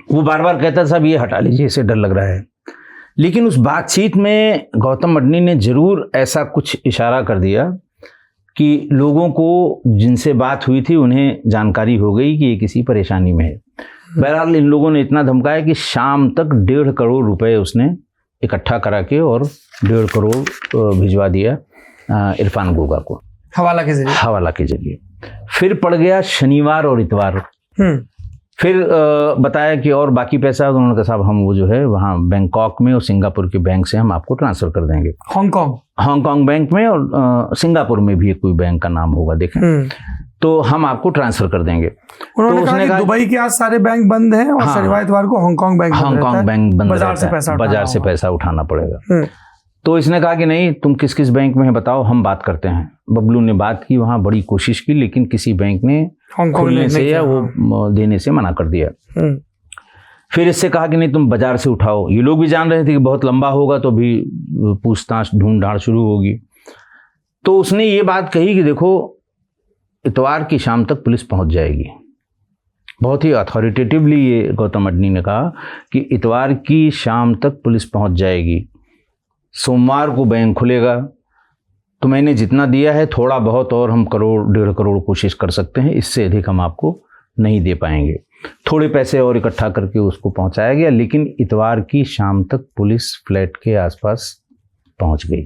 वो बार बार कहता था साहब ये हटा लीजिए, इसे डर लग रहा है। लेकिन उस बातचीत में गौतम अडानी ने जरूर ऐसा कुछ इशारा कर दिया कि लोगों को जिनसे बात हुई थी उन्हें जानकारी हो गई कि ये किसी परेशानी में है। बहरहाल इन लोगों ने इतना धमकाया कि शाम तक 1.5 करोड़ रुपए उसने इकट्ठा करा के और 1.5 करोड़ भिजवा दिया इरफान गोगा को हवाला के जरिए। फिर पड़ गया शनिवार और इतवार। फिर बताया कि और बाकी पैसा, उन्होंने कहा साहब हम वो जो है वहाँ बैंकॉक में और सिंगापुर के बैंक से हम आपको ट्रांसफर कर देंगे। हांगकांग बैंक में और सिंगापुर में भी कोई बैंक का नाम होगा, देखें, तो हम आपको ट्रांसफर कर देंगे। उन्होंने कहा कि दुबई के आज सारे बैंक बंद हैं और शनिवार इतवार को हांगकांग बैंक बंद, बाजार से पैसा उठाना पड़ेगा। तो इसने कहा कि नहीं, तुम किस किस बैंक में है बताओ, हम बात करते हैं। बबलू ने बात की, वहाँ बड़ी कोशिश की, लेकिन किसी बैंक ने खोलने से या वो देने से मना कर दिया। फिर इससे कहा कि नहीं तुम बाजार से उठाओ। ये लोग भी जान रहे थे कि बहुत लंबा होगा तो भी पूछताछ ढूंढ ढांड शुरू होगी। तो उसने ये बात कही कि देखो इतवार की शाम तक पुलिस पहुंच जाएगी। बहुत ही अथॉरिटेटिवली ये गौतम अडानी ने कहा कि इतवार की शाम तक पुलिस पहुंच जाएगी, सोमवार को बैंक खुलेगा, तो मैंने जितना दिया है थोड़ा बहुत और हम 1.5 करोड़ कोशिश कर सकते हैं, इससे अधिक हम आपको नहीं दे पाएंगे। थोड़े पैसे और इकट्ठा करके उसको पहुंचाया गया, लेकिन इतवार की शाम तक पुलिस फ्लैट के आसपास पहुंच गई।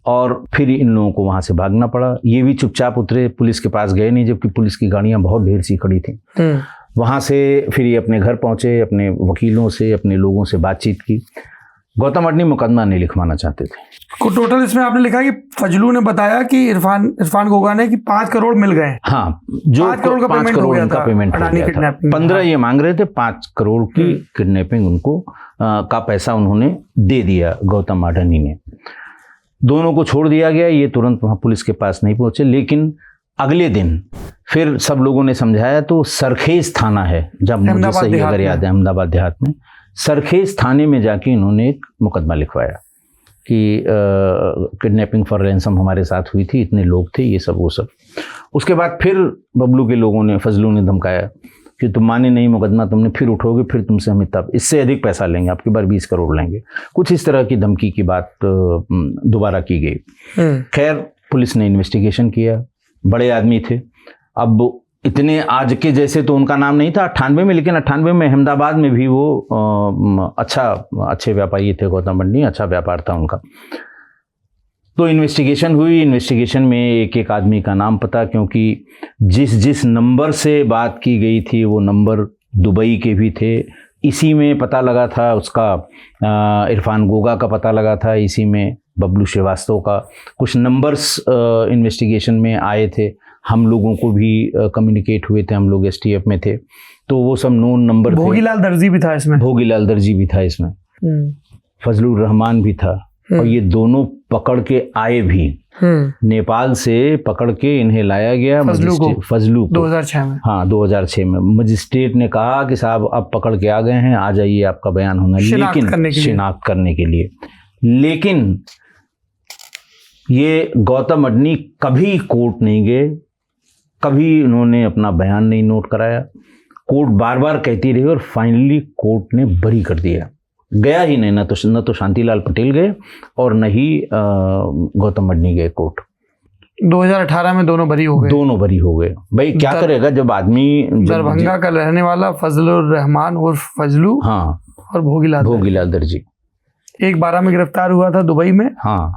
और फिर इन लोगों को वहाँ से भागना पड़ा। ये भी चुपचाप उतरे, पुलिस के पास गए नहीं, जबकि पुलिस की गाड़ियाँ बहुत ढेर सी खड़ी थी। वहाँ से फिर ये अपने घर पहुँचे, अपने वकीलों से, अपने लोगों से बातचीत की। गौतम अडानी मुकदमा नहीं लिखवाना चाहते थे। टोटल इसमें आपने लिखा कि फजलू ने बताया कि इरफान गोगा ने कि 5 करोड़ मिल गए। हाँ, जो 5 करोड़ का पेमेंट हो गया था। 15 ये मांग रहे थे, 5 करोड़ की किडनैपिंग उनको का पैसा उन्होंने दे दिया गौतम अडानी ने। दोनों को छोड़ दिया गया। ये तुरंत वहाँ पुलिस के पास नहीं पहुंचे, लेकिन अगले दिन फिर सब लोगों ने समझाया तो सरखेज थाना है, जब मुझे सही अगर याद है, अहमदाबाद देहात में सरखेज थाने में जाके इन्होंने एक मुकदमा लिखवाया कि किडनैपिंग फॉर रैंसम हमारे साथ हुई थी, इतने लोग थे, ये सब वो सब। उसके बाद फिर बबलू के लोगों ने, फजलू ने धमकाया कि तुम माने नहीं मुकदमा, तुमने फिर उठोगे, फिर तुमसे हम इतना इससे अधिक पैसा लेंगे, आपकी बार 20 करोड़ लेंगे। कुछ इस तरह की धमकी की बात दोबारा की गई। खैर पुलिस ने इन्वेस्टिगेशन किया, बड़े आदमी थे। अब इतने आज के जैसे तो उनका नाम नहीं था 98 में, लेकिन 98 में अहमदाबाद में भी वो अच्छे व्यापारी थे गौतम अडनी, अच्छा व्यापार था उनका। तो इन्वेस्टिगेशन हुई, इन्वेस्टिगेशन में एक एक आदमी का नाम पता, क्योंकि जिस नंबर से बात की गई थी वो नंबर दुबई के भी थे। इसी में पता लगा था उसका इरफान गोगा का पता लगा था, इसी में बबलू श्रीवास्तव का कुछ नंबर्स इन्वेस्टिगेशन में आए थे। हम लोगों को भी कम्युनिकेट हुए थे, हम लोग एसटीएफ में थे, तो वो सब नोन नंबर थे। भोगीलाल दर्जी भी था इसमें, भोगीलाल दर्जी भी था इसमें, फजलुर रहमान भी था। और ये दोनों पकड़ के आए भी, नेपाल से पकड़ के इन्हें लाया गया फजलू को 2006 में। हाँ 2006 में मजिस्ट्रेट ने कहा कि साहब अब पकड़ के आ गए हैं, आ जाइए, आपका बयान होना, लेकिन शिनाख्त करने के लिए। लेकिन ये गौतम अडनी कभी कोर्ट नहीं गए, कभी उन्होंने अपना बयान नहीं नोट कराया। कोर्ट बार बार कहती रही और फाइनली कोर्ट ने बरी कर दिया। गया ही नहीं, न तो शांतिलाल पटेल गए और न ही गौतम अडनी गए कोर्ट। 2018 में दोनों बरी हो गए। दोनों बरी हो गए। भाई क्या करेगा जब आदमी दरभंगा का रहने वाला फजलुर रहमान उर्फ फजलू, हाँ, और भोगीलाल दर्जी। एक 12 में गिरफ्तार हुआ था दुबई में, हाँ,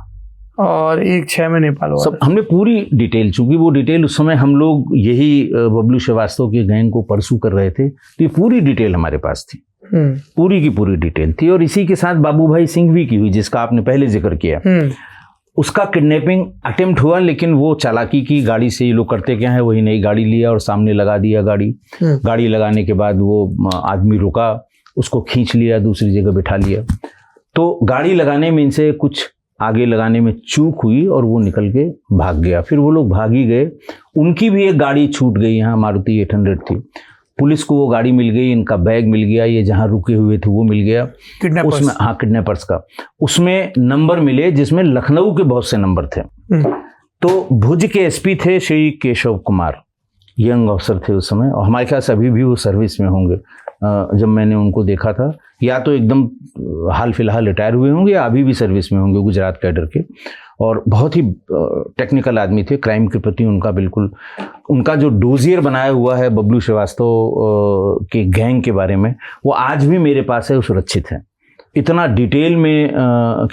और एक 6 में नेपाल हुआ। सब हमने पूरी डिटेल, चूंकि वो डिटेल उस समय हम लोग यही बबलू श्रीवास्तव के गैंग को परसू कर रहे थे, तो ये पूरी डिटेल हमारे पास थी, पूरी की पूरी डिटेल थी। और इसी के साथ बाबू भाई सिंघवी की हुई, जिसका आपने पहले जिक्र किया। उसका किडनैपिंग अटेम्प्ट हुआ, लेकिन वो चालाकी की, गाड़ी से ये लोग करते क्या है, वही नई गाड़ी लिया और सामने लगा दिया गाड़ी। गाड़ी लगाने के बाद वो आदमी रुका, उसको खींच लिया, दूसरी जगह बिठा लिया। तो गाड़ी लगाने में इनसे कुछ आगे लगाने में चूक हुई और वो निकल के भाग गया। फिर वो लोग भाग ही गए। उनकी भी एक गाड़ी छूट गई, यहाँ मारुति 800 थी। पुलिस को वो गाड़ी मिल गई, इनका बैग मिल गया, ये जहाँ रुके हुए थे वो मिल गया उसमें, हाँ, किडनैपर्स का। उसमें नंबर मिले जिसमें लखनऊ के बहुत से नंबर थे। तो भुज के एसपी थे श्री केशव कुमार, यंग ऑफिसर थे उस समय, और हमारे ख्याल से अभी भी वो सर्विस में होंगे। जब मैंने उनको देखा था, या तो एकदम हाल फिलहाल रिटायर हुए होंगे या अभी भी सर्विस में होंगे, गुजरात कैडर के। और बहुत ही टेक्निकल आदमी थे, क्राइम के प्रति उनका बिल्कुल, उनका जो डोजियर बनाया हुआ है बबलू श्रीवास्तव के गैंग के बारे में, वो आज भी मेरे पास है, वो सुरक्षित है। इतना डिटेल में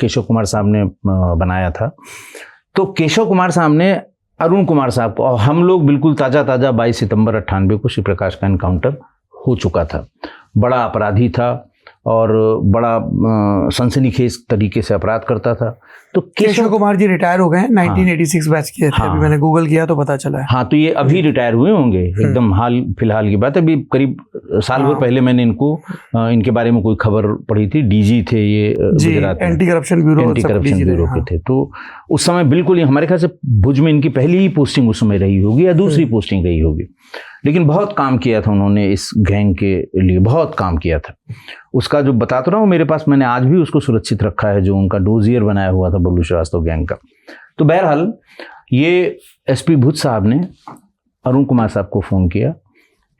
केशव कुमार साहब ने बनाया था। तो केशव कुमार साहब ने अरुण कुमार साहब को, और हम लोग बिल्कुल ताज़ा 22 सितंबर 98 को श्री प्रकाश का एनकाउंटर हो चुका था। बड़ा अपराधी था और बड़ा सनसनीखेज तरीके से अपराध करता था। तो केशव कुमार जी रिटायर हो गए हैं, 1986 बैच किए थे। अभी मैंने गूगल किया तो पता चला है। हाँ, तो ये अभी रिटायर हुए होंगे, एकदम हाल फिलहाल की बात है। अभी करीब साल भर पहले मैंने इनके बारे में कोई खबर पढ़ी थी। डीजी थे ये गुजरात, एंटी करप्शन ब्यूरो के थे। तो उस समय बिल्कुल हमारे ख्याल से भुज में इनकी पहली ही पोस्टिंग उस समय रही होगी या दूसरी पोस्टिंग रही होगी। लेकिन बहुत काम किया था उन्होंने, इस गैंग के लिए बहुत काम किया था। उसका जो बताता रहा हूँ मेरे पास, मैंने आज भी उसको सुरक्षित रखा है, जो उनका डोजियर बनाया हुआ था बबलू श्रीवास्तव गैंग का। तो बहरहाल ये एसपी भुज साहब ने अरुण कुमार साहब को फ़ोन किया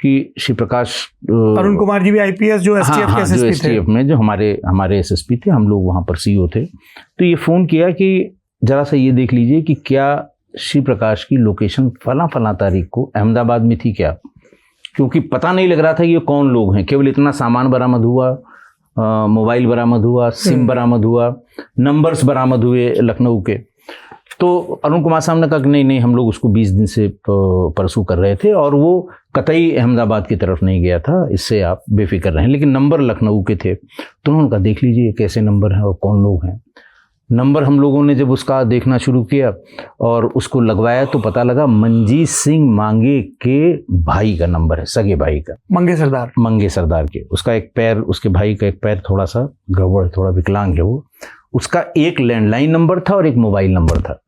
कि श्री प्रकाश, अरुण कुमार जी भी आईपीएस जो एसटीएफ में जो हमारे एसएसपी थे, हम लोग वहाँ पर सीओ थे। तो ये फ़ोन किया कि ज़रा सा ये देख लीजिए कि क्या श्री प्रकाश की लोकेशन फला तारीख को अहमदाबाद में थी क्या, क्योंकि पता नहीं लग रहा था ये कौन लोग हैं। केवल इतना सामान बरामद हुआ, मोबाइल बरामद हुआ, सिम बरामद हुआ, नंबर्स बरामद हुए लखनऊ के। तो अरुण कुमार साहब ने कहा कि नहीं, हम लोग उसको 20 दिन से परसू कर रहे थे और वो कतई अहमदाबाद की तरफ नहीं गया था, इससे आप बेफिक्र रहें। लेकिन नंबर लखनऊ के थे। तो उन्होंने कहा देख लीजिए कैसे नंबर हैं और कौन लोग हैं। नंबर हम लोगों ने जब उसका देखना शुरू किया और उसको लगवाया तो पता लगा मंजीत सिंह मांगे के भाई का नंबर है, सगे भाई का, मंगे सरदार के। उसका एक पैर, उसके भाई का एक पैर थोड़ा सा गड़बड़, थोड़ा विकलांग है वो। उसका एक लैंडलाइन नंबर था और एक मोबाइल नंबर था।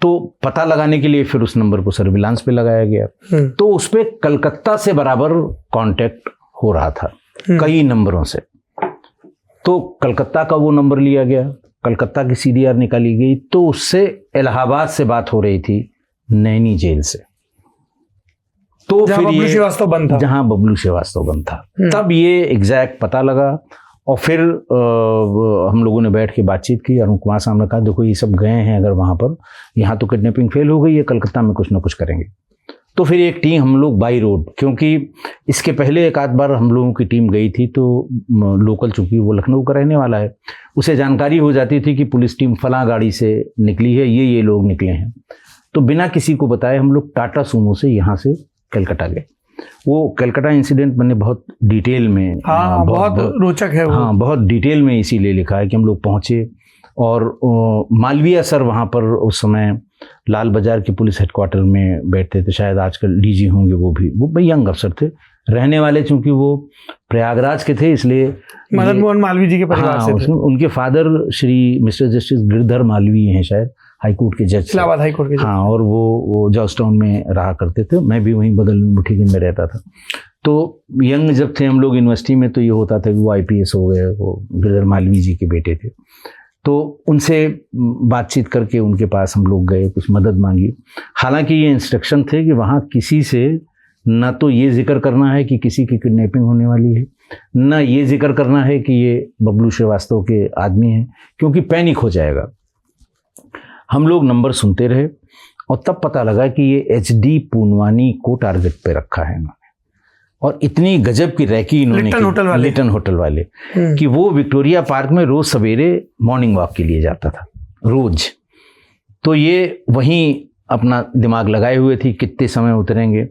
तो पता लगाने के लिए फिर उस नंबर को सर्विलांस पे लगाया गया। तो उस पर कलकत्ता से बराबर कांटेक्ट हो रहा था कई नंबरों से। तो कलकत्ता का वो नंबर लिया गया, कलकत्ता की सीडीआर निकाली गई। तो उससे इलाहाबाद से बात हो रही थी, नैनी जेल से। तो जहाँ फिर बबलू श्रीवास्तव बंद था, जहाँ बबलू श्रीवास्तव बंद था, तब ये एग्जैक्ट पता लगा। और फिर हम लोगों ने बैठ के बातचीत की। अरुण कुमार साहब ने कहा देखो ये सब गए हैं अगर वहाँ पर, यहाँ तो किडनैपिंग फेल हो गई है, कलकत्ता में कुछ ना कुछ करेंगे। तो फिर एक टीम हम लोग बाई रोड, क्योंकि इसके पहले एक आध बार हम लोगों की टीम गई थी, तो लोकल चूंकि वो लखनऊ का रहने वाला है, उसे जानकारी हो जाती थी कि पुलिस टीम फलां गाड़ी से निकली है, ये लोग निकले हैं। तो बिना किसी को बताए हम लोग टाटा सूमो से यहाँ से कलकत्ता गए। वो कलकत्ता इंसिडेंट मैंने बहुत डिटेल में, बहुत रोचक है वो। हाँ, बहुत डिटेल में इसीलिए लिखा है कि हम लोग पहुँचे और मालवीय सर वहाँ पर उस समय लाल बाजार के पुलिस हेडक्वार्टर में बैठते थे, शायद आजकल डीजी होंगे वो भी। वो भाई यंग अफसर थे, रहने वाले चूंकि वो प्रयागराज के थे, इसलिए मदन मोहन मालवीय जी के परिवार से थे। उनके father Shri mister justice Girdhar Malviya हैं, शायद हाईकोर्ट के जज, इलाहाबाद हाईकोर्ट के जज। हाँ, और वो जॉर्ज टाउन में रहा करते थे। मैं भी वहीं बगल में मुठीगंज में रहता था। तो यंग जब थे हम लोग यूनिवर्सिटी में, तो ये होता था कि वो IPS हो गए, वो गिरधर मालवीय जी के बेटे थे। तो उनसे बातचीत करके उनके पास हम लोग गए, कुछ मदद मांगी। हालांकि ये इंस्ट्रक्शन थे कि वहाँ किसी से न तो ये जिक्र करना है कि किसी की किडनैपिंग होने वाली है, न ये जिक्र करना है कि ये बबलू श्रीवास्तव के आदमी हैं, क्योंकि पैनिक हो जाएगा। हम लोग नंबर सुनते रहे और तब पता लगा कि ये HD पूनवानी को टारगेट पे रखा है इन्होंने। और इतनी गजब की रैकी इन्होंने लिटन होटल वाले कि वो विक्टोरिया पार्क में रोज सवेरे मॉर्निंग वॉक के लिए जाता था रोज। तो ये वहीं अपना दिमाग लगाए हुए थी कितने समय उतरेंगे।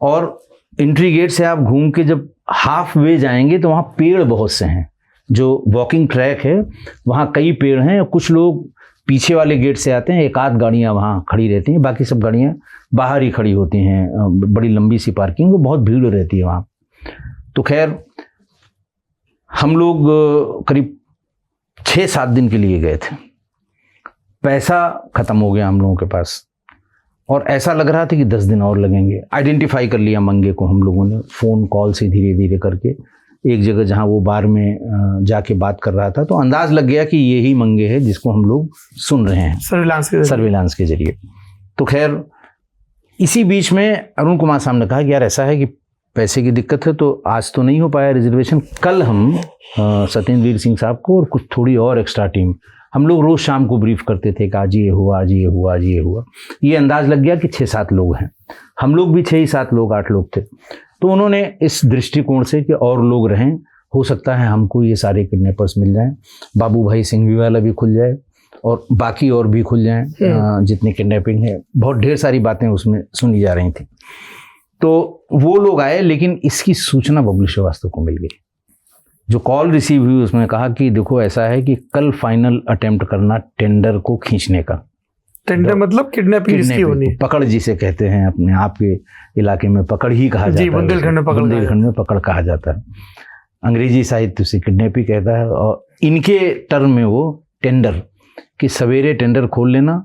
और एंट्री गेट से आप घूम के जब हाफ वे जाएंगे तो वहाँ पेड़ बहुत से हैं, जो वॉकिंग ट्रैक है वहाँ कई पेड़ हैं। कुछ लोग पीछे वाले गेट से आते हैं, एक आध गाड़ियाँ वहाँ खड़ी रहती हैं, बाकी सब गाड़ियाँ बाहर ही खड़ी होती हैं। बड़ी लंबी सी पार्किंग, वो बहुत भीड़ रहती है वहाँ। तो खैर हम लोग करीब 6-7 दिन के लिए गए थे। पैसा ख़त्म हो गया हम लोगों के पास और ऐसा लग रहा था कि 10 दिन और लगेंगे। आइडेंटिफाई कर लिया मंगे को हम लोगों ने, फ़ोन कॉल से धीरे धीरे करके। एक जगह जहाँ वो बार में जाके बात कर रहा था तो अंदाज लग गया कि यही मंगे है जिसको हम लोग सुन रहे हैं सर्विलांस के जरिए। तो खैर इसी बीच में अरुण कुमार साहब ने कहा कि यार ऐसा है कि पैसे की दिक्कत है, तो आज तो नहीं हो पाया रिजर्वेशन, कल हम सत्येंद्र सिंह साहब को और कुछ थोड़ी और एक्स्ट्रा टीम, हम लोग रोज़ शाम को ब्रीफ करते थे कि आज ये हुआ, आज ये हुआ, आज ये हुआ। ये अंदाज लग गया कि 6-7 लोग हैं। हम लोग भी 6-7 लोग, 8 लोग थे। तो उन्होंने इस दृष्टिकोण से कि और लोग रहें, हो सकता है हमको ये सारे किडनैपर्स मिल जाएं, बाबू भाई सिंघवी वाला भी खुल जाए और बाकी और भी खुल जाएं जितने किडनैपिंग है। बहुत ढेर सारी बातें उसमें सुनी जा रही थी। तो वो लोग आए, लेकिन इसकी सूचना बबलू श्रीवास्तव को मिल गई। जो कॉल रिसीव हुई उसमें कहा कि देखो ऐसा है कि कल फाइनल अटेम्प्ट करना टेंडर को खींचने का। टेंडर मतलब किडनैपिंग जिसकी होनी है, पकड़ जिसे कहते हैं अपने आप के इलाके में पकड़ ही कहा जाता है। बुंदेलखंड में पकड़ कहा जाता है। अंग्रेजी साहित्य उसे किडनैपिंग कहता है। और इनके टर्म में वो टेंडर कि सवेरे टेंडर खोल लेना,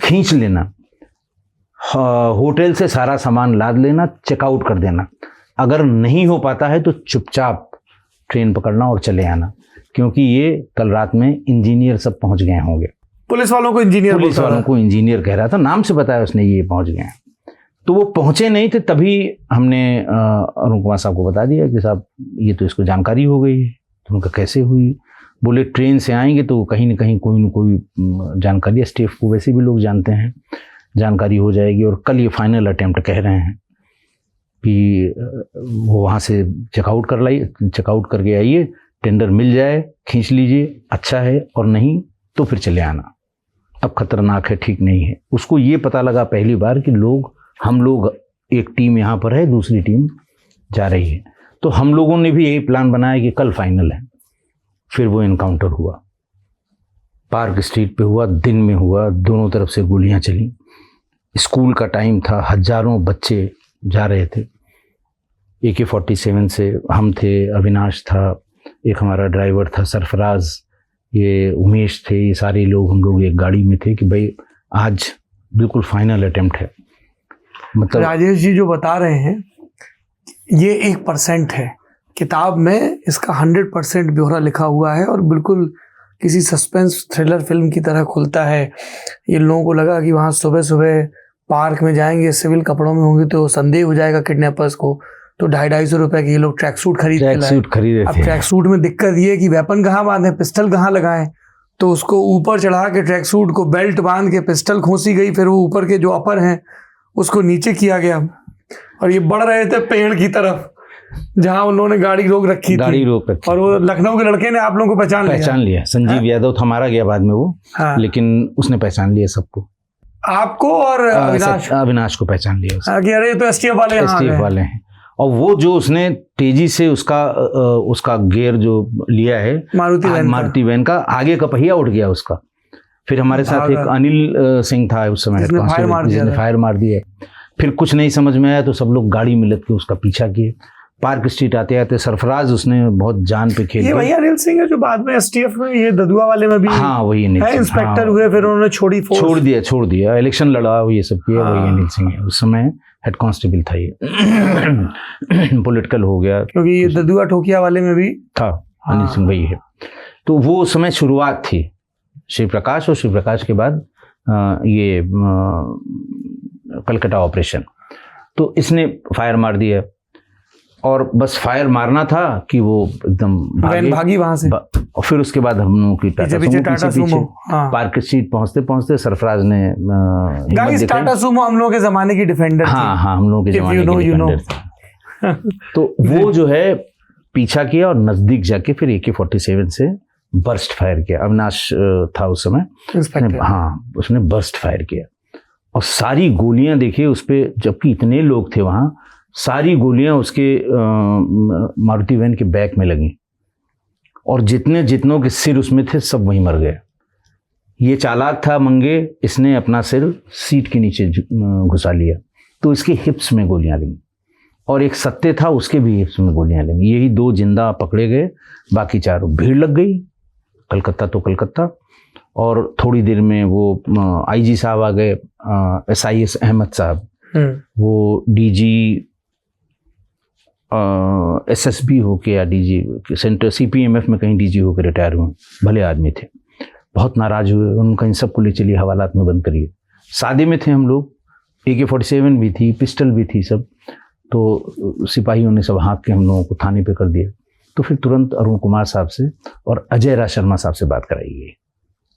खींच लेना, होटल से सारा सामान लाद लेना, चेकआउट कर देना। अगर नहीं हो पाता है तो चुपचाप ट्रेन पकड़ना और चले आना, क्योंकि ये कल रात में इंजीनियर सब पहुंच गए होंगे। पुलिस वालों को इंजीनियर कह रहा था, नाम से बताया उसने, ये पहुंच गए हैं। तो वो पहुंचे नहीं थे, तभी हमने अरुण कुमार साहब को बता दिया कि साहब ये तो इसको जानकारी हो गई है। तो उनका कैसे हुई? बोले ट्रेन से आएंगे तो कहीं ना कहीं कोई न कोई जानकारी, स्टाफ को वैसे भी लोग जानते हैं, जानकारी हो जाएगी। और कल ये फाइनल अटेम्प्ट कह रहे हैं कि वो वहाँ से चेकआउट करके आइए, टेंडर मिल जाए खींच लीजिए, अच्छा है, और नहीं तो फिर चले आना, अब खतरनाक है, ठीक नहीं है। उसको ये पता लगा पहली बार कि हम लोग एक टीम यहाँ पर है, दूसरी टीम जा रही है। तो हम लोगों ने भी यही प्लान बनाया कि कल फाइनल है। फिर वो इनकाउंटर हुआ, पार्क स्ट्रीट पे हुआ, दिन में हुआ, दोनों तरफ से गोलियां चली। स्कूल का टाइम था, हजारों बच्चे जा रहे थे। AK-47 से हम थे, अविनाश था, एक हमारा ड्राइवर था सरफराज, ये उमेश थे, ये सारे लोग, हम लोग एक गाड़ी में थे कि भाई आज बिल्कुल फाइनल अटेम्प्ट है। मतलब राजेश जी जो बता रहे हैं ये 1% है, किताब में इसका 100% ब्यौरा लिखा हुआ है और बिल्कुल किसी सस्पेंस थ्रिलर फिल्म की तरह खुलता है। ये लोगों को लगा कि वहाँ सुबह सुबह पार्क में जाएंगे, सिविल कपड़ों में होंगे तो संदेह हो जाएगा किडनैपर्स को, तो 250-250 रुपए के ये लोग ट्रैक सूट खरीद के लाए। ट्रैक सूट खरीदे अब थे। ट्रैक सूट में दिक्कत ये है कि वेपन कहाँ बांधे, पिस्टल कहाँ लगाएं, तो उसको ऊपर चढ़ा के ट्रैक सूट को बेल्ट बांध के पिस्टल खोसी गई, फिर वो ऊपर के जो अपर हैं उसको नीचे किया गया, और ये बढ़ रहे थे पेड़ की तरफ जहां उन्होंने गाड़ी रोक रखी थी। और वो लखनऊ के लड़के ने आप लोगों को पहचान लिया। संजीव यादव था, मारा गया बाद में वो, हाँ। लेकिन उसने पहचान लिया सबको, आपको और अविनाश को पहचान लिया उसने। कि अरे तो एसटीएफ वाले हैं। और वो जो उसने तेजी से उसका गियर जो लिया है मारुति वैन का, आगे का पहिया उठ गया उसका। फिर हमारे साथ एक अनिल सिंह था उस समय, जिसने फायर मार दिया। फिर कुछ नहीं समझ में आया तो सब लोग गाड़ी में लग के उसका पीछा किए। पार्क स्ट्रीट आते आते सरफराज उसने बहुत जान पे खेल। ये भैया अनिल सिंह है जो बाद में एसटीएफ में, ये ददुआ वाले में भी, हाँ वही इंस्पेक्टर हुए, फिर उन्होंने छोड़ दिया, इलेक्शन लड़ा, ये सब किया, वही अनिल सिंह है। उस समय हेड कांस्टेबल था ये। पॉलिटिकल हो गया क्योंकि ये ददुआ ठोकिया वाले में भी था। अनिल सिंह वही है। तो वो उस समय शुरुआत थी शिव प्रकाश, और शिव प्रकाश के बाद ये कलकत्ता ऑपरेशन। तो इसने फायर मार दिया, और बस फायर मारना था कि वो एकदम भागी वहां से। और फिर उसके बाद हम लोगों की टाटा सूमो पार्क स्ट्रीट पहुंचते पहुंचते सरफराज ने टाटा सूमो हम लोगों के जमाने की डिफेंडर थी। हाँ हम लोगों के जमाने की डिफेंडर थी। तो वो जो है पीछा किया और नजदीक जाके फिर AK-47 से बर्स्ट फायर किया। अविनाश था उस समय, हाँ उसने बर्स्ट फायर किया, और सारी गोलियां देखिए उस पर, जबकि इतने लोग थे वहां, सारी गोलियां उसके मारुति वैन के बैक में लगी, और जितनों के सिर उसमें थे सब वहीं मर गए। ये चालाक था मंगे, इसने अपना सिर सीट के नीचे घुसा लिया, तो इसके हिप्स में गोलियां लगी, और एक सत्ते था उसके भी हिप्स में गोलियां लगी। यही 2 जिंदा पकड़े गए, बाकी 4 भीड़ लग गई। कलकत्ता तो कलकत्ता, और थोड़ी देर में वो IG साहब आ गए, SIS अहमद साहब, वो DG SSB होके या DG सेंटर CPMF में कहीं DG होकर रिटायर हुए, भले आदमी थे। बहुत नाराज हुए, उनका इन सबको ले चलिए हवालात में बंद करिए। सादे में थे हम लोग, AK-47 भी थी, पिस्टल भी थी सब, तो सिपाहियों ने सब हाँक के हम लोगों को थाने पे कर दिया। तो फिर तुरंत अरुण कुमार साहब से और अजय राज शर्मा साहब से बात कराई गई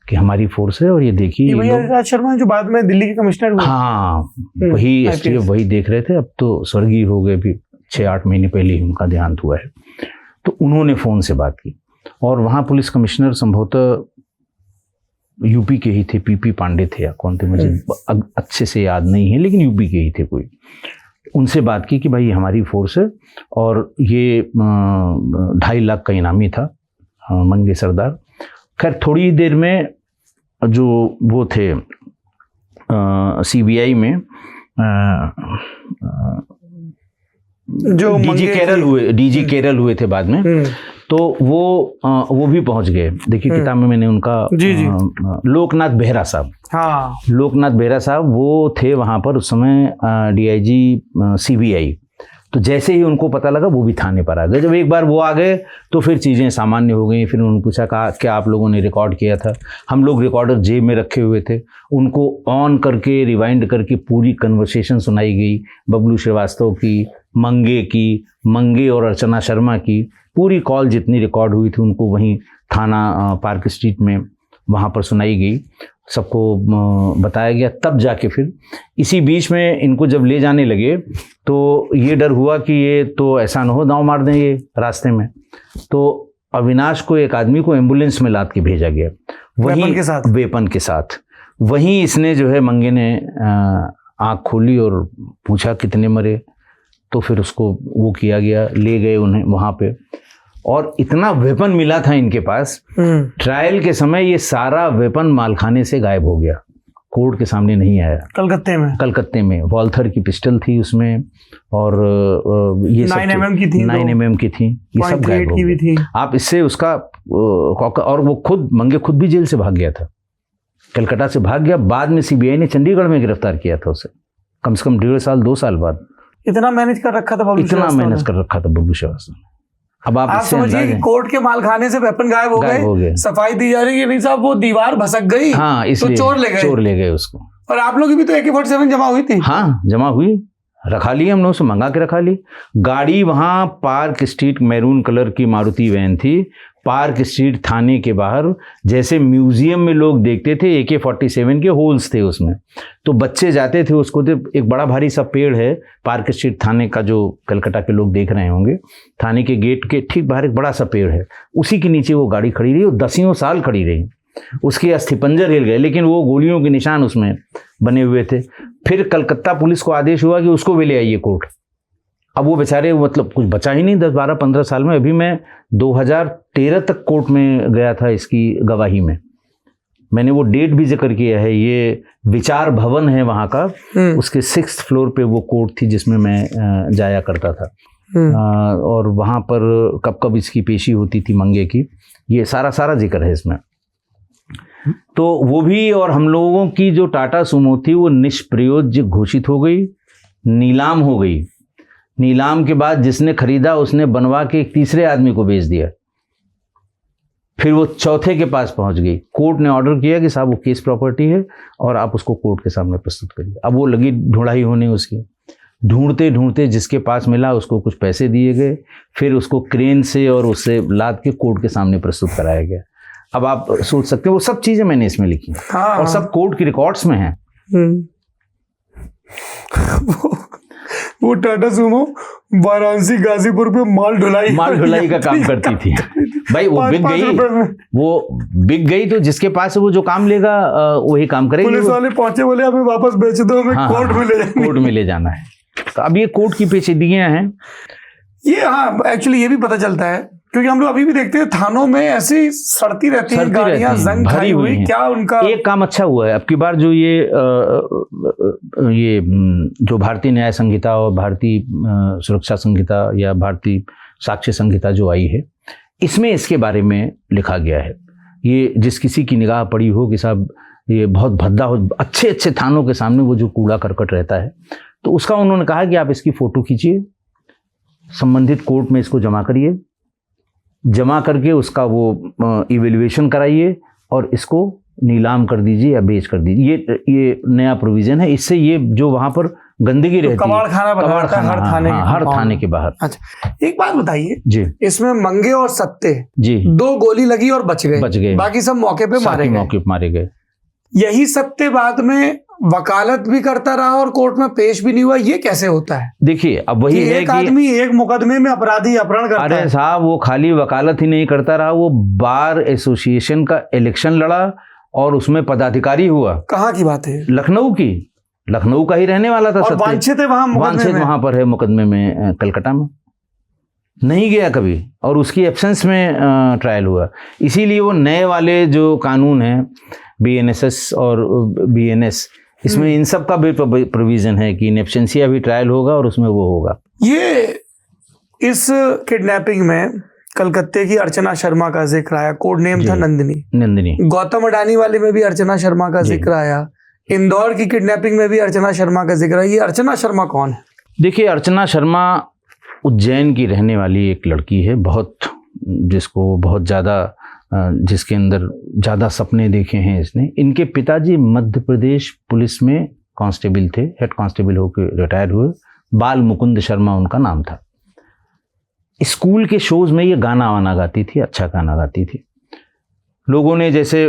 कि हमारी फोर्स है, और ये देखिए राज शर्मा जो बाद में दिल्ली के कमिश्नर हुए, हाँ वही STF वही देख रहे थे। अब तो स्वर्गीय हो गए, भी 6-8 महीने पहले ही उनका देहांत हुआ है। तो उन्होंने फ़ोन से बात की, और वहाँ पुलिस कमिश्नर संभवतः यूपी के ही थे, PP पांडे थे या कौन थे, मुझे अच्छे से याद नहीं है, लेकिन यूपी के ही थे कोई। उनसे बात की कि भाई हमारी फोर्स है, और ये 2.5 लाख का इनामी था मंगे सरदार। खैर थोड़ी देर में जो वो थे CBI में जो DG केरल हुए थे बाद में, तो वो भी पहुंच गए। देखिए किताब में मैंने उनका लोकनाथ बेहरा साहब, हाँ लोकनाथ बेहरा साहब वो थे वहाँ पर उस समय DIG CBI। तो जैसे ही उनको पता लगा वो भी थाने पर आ गए। जब एक बार वो आ गए तो फिर चीज़ें सामान्य हो गई। फिर उन्होंने पूछा कहा क्या आप लोगों ने रिकॉर्ड किया था? हम लोग रिकॉर्डर जेब में रखे हुए थे, उनको ऑन करके रिवाइंड करके पूरी कन्वर्सेशन सुनाई गई, बबलू श्रीवास्तव की, मंगे और अर्चना शर्मा की पूरी कॉल जितनी रिकॉर्ड हुई थी उनको वहीं थाना पार्क स्ट्रीट में वहाँ पर सुनाई गई, सबको बताया गया। तब जाके फिर इसी बीच में इनको जब ले जाने लगे तो ये डर हुआ कि ये तो ऐसा ना हो दांव मार दें ये रास्ते में। तो अविनाश को, एक आदमी को एम्बुलेंस में लाद के भेजा गया, वहीं वेपन के साथ। वहीं इसने जो है मंगे ने आँख खोली और पूछा कितने मरे, तो फिर उसको वो किया गया, ले गए उन्हें वहाँ पे। और इतना वेपन मिला था इनके पास, ट्रायल के समय ये सारा वेपन मालखाने से गायब हो गया, कोर्ट के सामने नहीं आया। कलकत्ते में वॉल्थर की पिस्टल थी उसमें, और ये 9mm की थी, 9mm की थी, ये सब गायब हो गया। आप इससे उसका और वो खुद मंगे खुद भी जेल से भाग गया था, कलकत्ता से भाग गया। बाद में CBI ने चंडीगढ़ में गिरफ्तार किया था उसे, कम से कम 1.5 साल 2 साल बाद। इतना मैनेज कर रखा था बबलू श्रीवास्तव ने। अब आप समझिए कि कोर्ट के मालखाने से वेपन गायब हो गए, सफाई दी जा रही है, नहीं साहब वो दीवार भसक गई, हाँ इसलिए तो चोर ले गए उसको। और आप लोग की भी तो AK-47 जमा हुई थी? हाँ, जमा हुई, रखा ली, हमने उसे मंगा के रखा ली। गाड़ी वहाँ पार्क स्ट्रीट, मैरून कलर की मारुति वैन थी, पार्क स्ट्रीट थाने के बाहर, जैसे म्यूजियम में लोग देखते थे AK-47 के होल्स थे उसमें, तो बच्चे जाते थे उसको। तो एक बड़ा भारी सा पेड़ है पार्क स्ट्रीट थाने का, जो कलकत्ता के लोग देख रहे होंगे, थाने के गेट के ठीक बाहर एक बड़ा सा पेड़ है, उसी के नीचे वो गाड़ी खड़ी रही और दसियों साल खड़ी रही। उसके अस्थिपंजर हिल गए, लेकिन वो गोलियों के निशान उसमें बने हुए थे। फिर कलकत्ता पुलिस को आदेश हुआ कि उसको भी ले आइए कोर्ट। अब वो बेचारे, मतलब कुछ बचा ही नहीं 10, 12, 15 साल में। अभी मैं 2013 तक कोर्ट में गया था इसकी गवाही में, मैंने वो डेट भी जिक्र किया है। ये विचार भवन है वहाँ का, उसके 6th फ्लोर पे वो कोर्ट थी जिसमें मैं जाया करता था। और वहाँ पर कब कब इसकी पेशी होती थी मंगे की, ये सारा जिक्र है इसमें। तो वो भी, और हम लोगों की जो टाटा सुमो थी वो निष्प्रयोज्य घोषित हो गई, नीलाम हो गई। नीलाम के बाद जिसने खरीदा उसने बनवा के एक तीसरे आदमी को बेच दिया, फिर वो चौथे के पास पहुंच गई। कोर्ट ने ऑर्डर किया कि साहब वो केस प्रॉपर्टी है और आप उसको कोर्ट के सामने प्रस्तुत करिए। अब वो लगी ढूंढाई होने उसकी, ढूंढते ढूंढते जिसके पास मिला उसको कुछ पैसे दिए गए, फिर उसको क्रेन से और उससे लाद के कोर्ट के सामने प्रस्तुत कराया गया। अब आप सोच सकते हैं, वो सब चीजें मैंने इसमें लिखी और सब कोर्ट की रिकॉर्ड्स में हैं। वो टाटा सुमो वाराणसी गाजीपुर पे माल ढुलाई का काम करती थी भाई। वो बिक गई, तो जिसके पास वो जो काम लेगा वही काम करेगी। पुलिस वाले पहुंचे, बोले हमें वापस बेच दो, हमें कोर्ट में ले जाना है। तो अब ये कोर्ट की पेचीदगियां हैं ये। हाँ, एक्चुअली ये भी पता चलता है क्योंकि हम लोग अभी भी देखते हैं थानों में ऐसी सड़ती रहती हैं गाड़ियां, जंग खाई हुई। क्या उनका एक काम अच्छा हुआ है अब की बार, जो ये जो भारतीय न्याय संहिता और भारतीय सुरक्षा संहिता या भारतीय साक्ष्य संहिता जो आई है, इसमें इसके बारे में लिखा गया है। ये जिस किसी की निगाह पड़ी हो कि साहब ये बहुत भद्दा हो, अच्छे अच्छे थानों के सामने वो जो कूड़ा करकट रहता है, तो उसका उन्होंने कहा कि आप इसकी फोटो खींचिए, संबंधित कोर्ट में इसको जमा करिए, जमा करके उसका वो इवेल्युएशन कराइए और इसको नीलाम कर दीजिए या बेच कर दीजिए। ये नया प्रोविजन है। इससे ये जो वहां पर गंदगी रहती है, कबाड़ खाना हर थाने के बाहर। अच्छा, एक बात बताइए जी, इसमें मंगे और सत्ते जी 2 गोली लगी और बच गए, बाकी सब मौके पे मारे गए। यही सत्ते बाद में वकालत भी करता रहा और कोर्ट में पेश भी नहीं हुआ। ये कैसे होता है? देखिए, अब वही है एक आदमी एक मुकदमे में अपराधी अपहरण करता है। अरे साहब, वो खाली वकालत ही नहीं करता रहा, वो बार एसोसिएशन का इलेक्शन लड़ा और उसमें पदाधिकारी हुआ। कहाँ की बात है? लखनऊ का ही रहने वाला था। वांछित है वहां पर है मुकदमे में, कलकत्ता में नहीं गया कभी, और उसकी एब्सेंस में ट्रायल हुआ। इसीलिए वो नए वाले जो कानून है BNSS और BNS, इसमें इन सब का भी प्रोविजन है कि इन एब्सेंसिया भी ट्रायल होगा और उसमें वो होगा। ये इस किडनैपिंग में कलकत्ते की अर्चना शर्मा का जिक्र आया, कोड नेम था नंदिनी। गौतम अडानी वाले में भी अर्चना शर्मा का जिक्र आया, इंदौर की किडनैपिंग में भी अर्चना शर्मा का जिक्र आया। ये अर्चना शर्मा कौन है? देखिए, अर्चना शर्मा उज्जैन की रहने वाली एक लड़की है, जिसको बहुत ज़्यादा, जिसके अंदर ज़्यादा सपने देखे हैं इसने। इनके पिताजी मध्य प्रदेश पुलिस में कांस्टेबल थे, हेड कांस्टेबल होकर रिटायर हुए। बाल मुकुंद शर्मा उनका नाम था। स्कूल के शोज में ये गाना वाना गाती थी, अच्छा गाना गाती थी। लोगों ने जैसे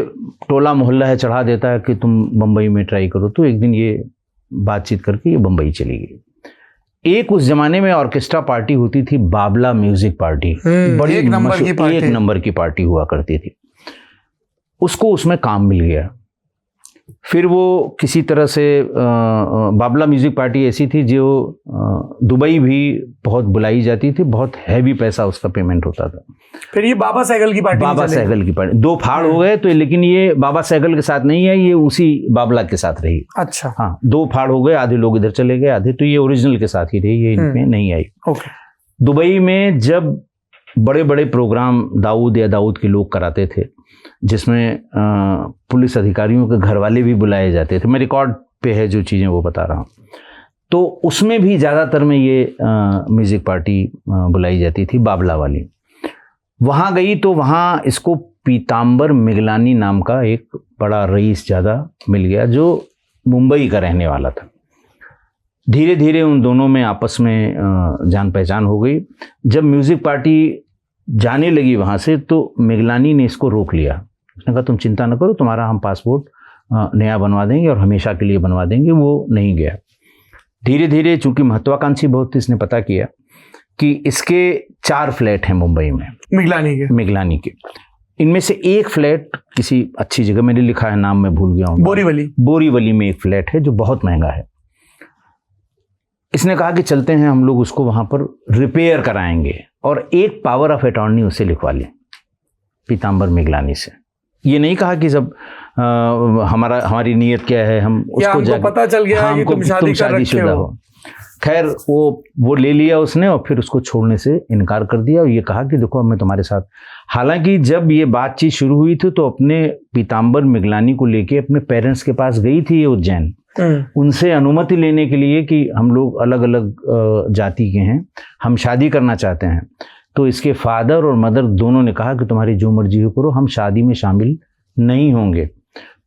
टोला मोहल्ला है चढ़ा देता है कि तुम बम्बई में ट्राई करो, तो एक दिन ये बातचीत करके ये बम्बई चली गई। एक उस जमाने में ऑर्केस्ट्रा पार्टी होती थी, बाबला म्यूजिक पार्टी, बड़ी एक नंबर की पार्टी हुआ करती थी। उसको उसमें काम मिल गया। फिर वो किसी तरह से, बाबला म्यूजिक पार्टी ऐसी थी जो दुबई भी बहुत बुलाई जाती थी, बहुत हैवी पैसा उसका पेमेंट होता था। फिर ये बाबा सहगल की पार्टी 2 फाड़ हो गए, तो लेकिन ये बाबा सहगल के साथ नहीं है, ये उसी बाबला के साथ रही। अच्छा, हाँ, 2 फाड़ हो गए, आधे लोग इधर चले गए, आधे तो ये ओरिजिनल के साथ ही रही, ये इनमें नहीं आई। दुबई में जब बड़े बड़े प्रोग्राम दाऊद के लोग कराते थे, जिसमें पुलिस अधिकारियों के घर वाले भी बुलाए जाते थे, मैं रिकॉर्ड पे है जो चीज़ें वो बता रहा हूँ, तो उसमें भी ज़्यादातर में ये म्यूज़िक पार्टी बुलाई जाती थी, बाबला वाली। वहाँ गई तो वहाँ इसको पीताम्बर मिगलानी नाम का एक बड़ा रईस ज़्यादा मिल गया, जो मुंबई का रहने वाला था। धीरे धीरे उन दोनों में आपस में जान पहचान हो गई। जब म्यूज़िक पार्टी जाने लगी वहाँ से तो मिगलानी ने इसको रोक लिया। उसने कहा तुम चिंता न करो, तुम्हारा हम पासपोर्ट नया बनवा देंगे और हमेशा के लिए बनवा देंगे। वो नहीं गया। धीरे धीरे चूंकि महत्वाकांक्षी बहुत थी, इसने पता किया कि इसके 4 फ्लैट हैं मुंबई में मिगलानी के। इनमें से एक फ्लैट किसी अच्छी जगह, मैंने लिखा है नाम मैं भूल गया हूँ, बोरीवली में एक फ्लैट है जो बहुत महंगा है। इसने कहा कि चलते हैं हम लोग उसको वहां पर रिपेयर कराएंगे और एक पावर ऑफ अटॉर्नी उससे लिखवा लें पीताम्बर मिगलानी से। ये नहीं कहा कि सब हमारी नीयत क्या है, हम उसको जाके पता चल गया कि तुम शादीशुदा हो। खैर वो ले लिया उसने और फिर उसको छोड़ने से इनकार कर दिया और ये कहा कि देखो मैं तुम्हारे साथ। हालांकि जब ये बातचीत शुरू हुई थी तो अपने पीताम्बर मिगलानी को लेके अपने पेरेंट्स के पास गई थी ये उज्जैन, उनसे अनुमति लेने के लिए कि हम लोग अलग अलग जाति के हैं, हम शादी करना चाहते हैं। तो इसके फादर और मदर दोनों ने कहा कि तुम्हारी जो मर्जी हो करो, हम शादी में शामिल नहीं होंगे।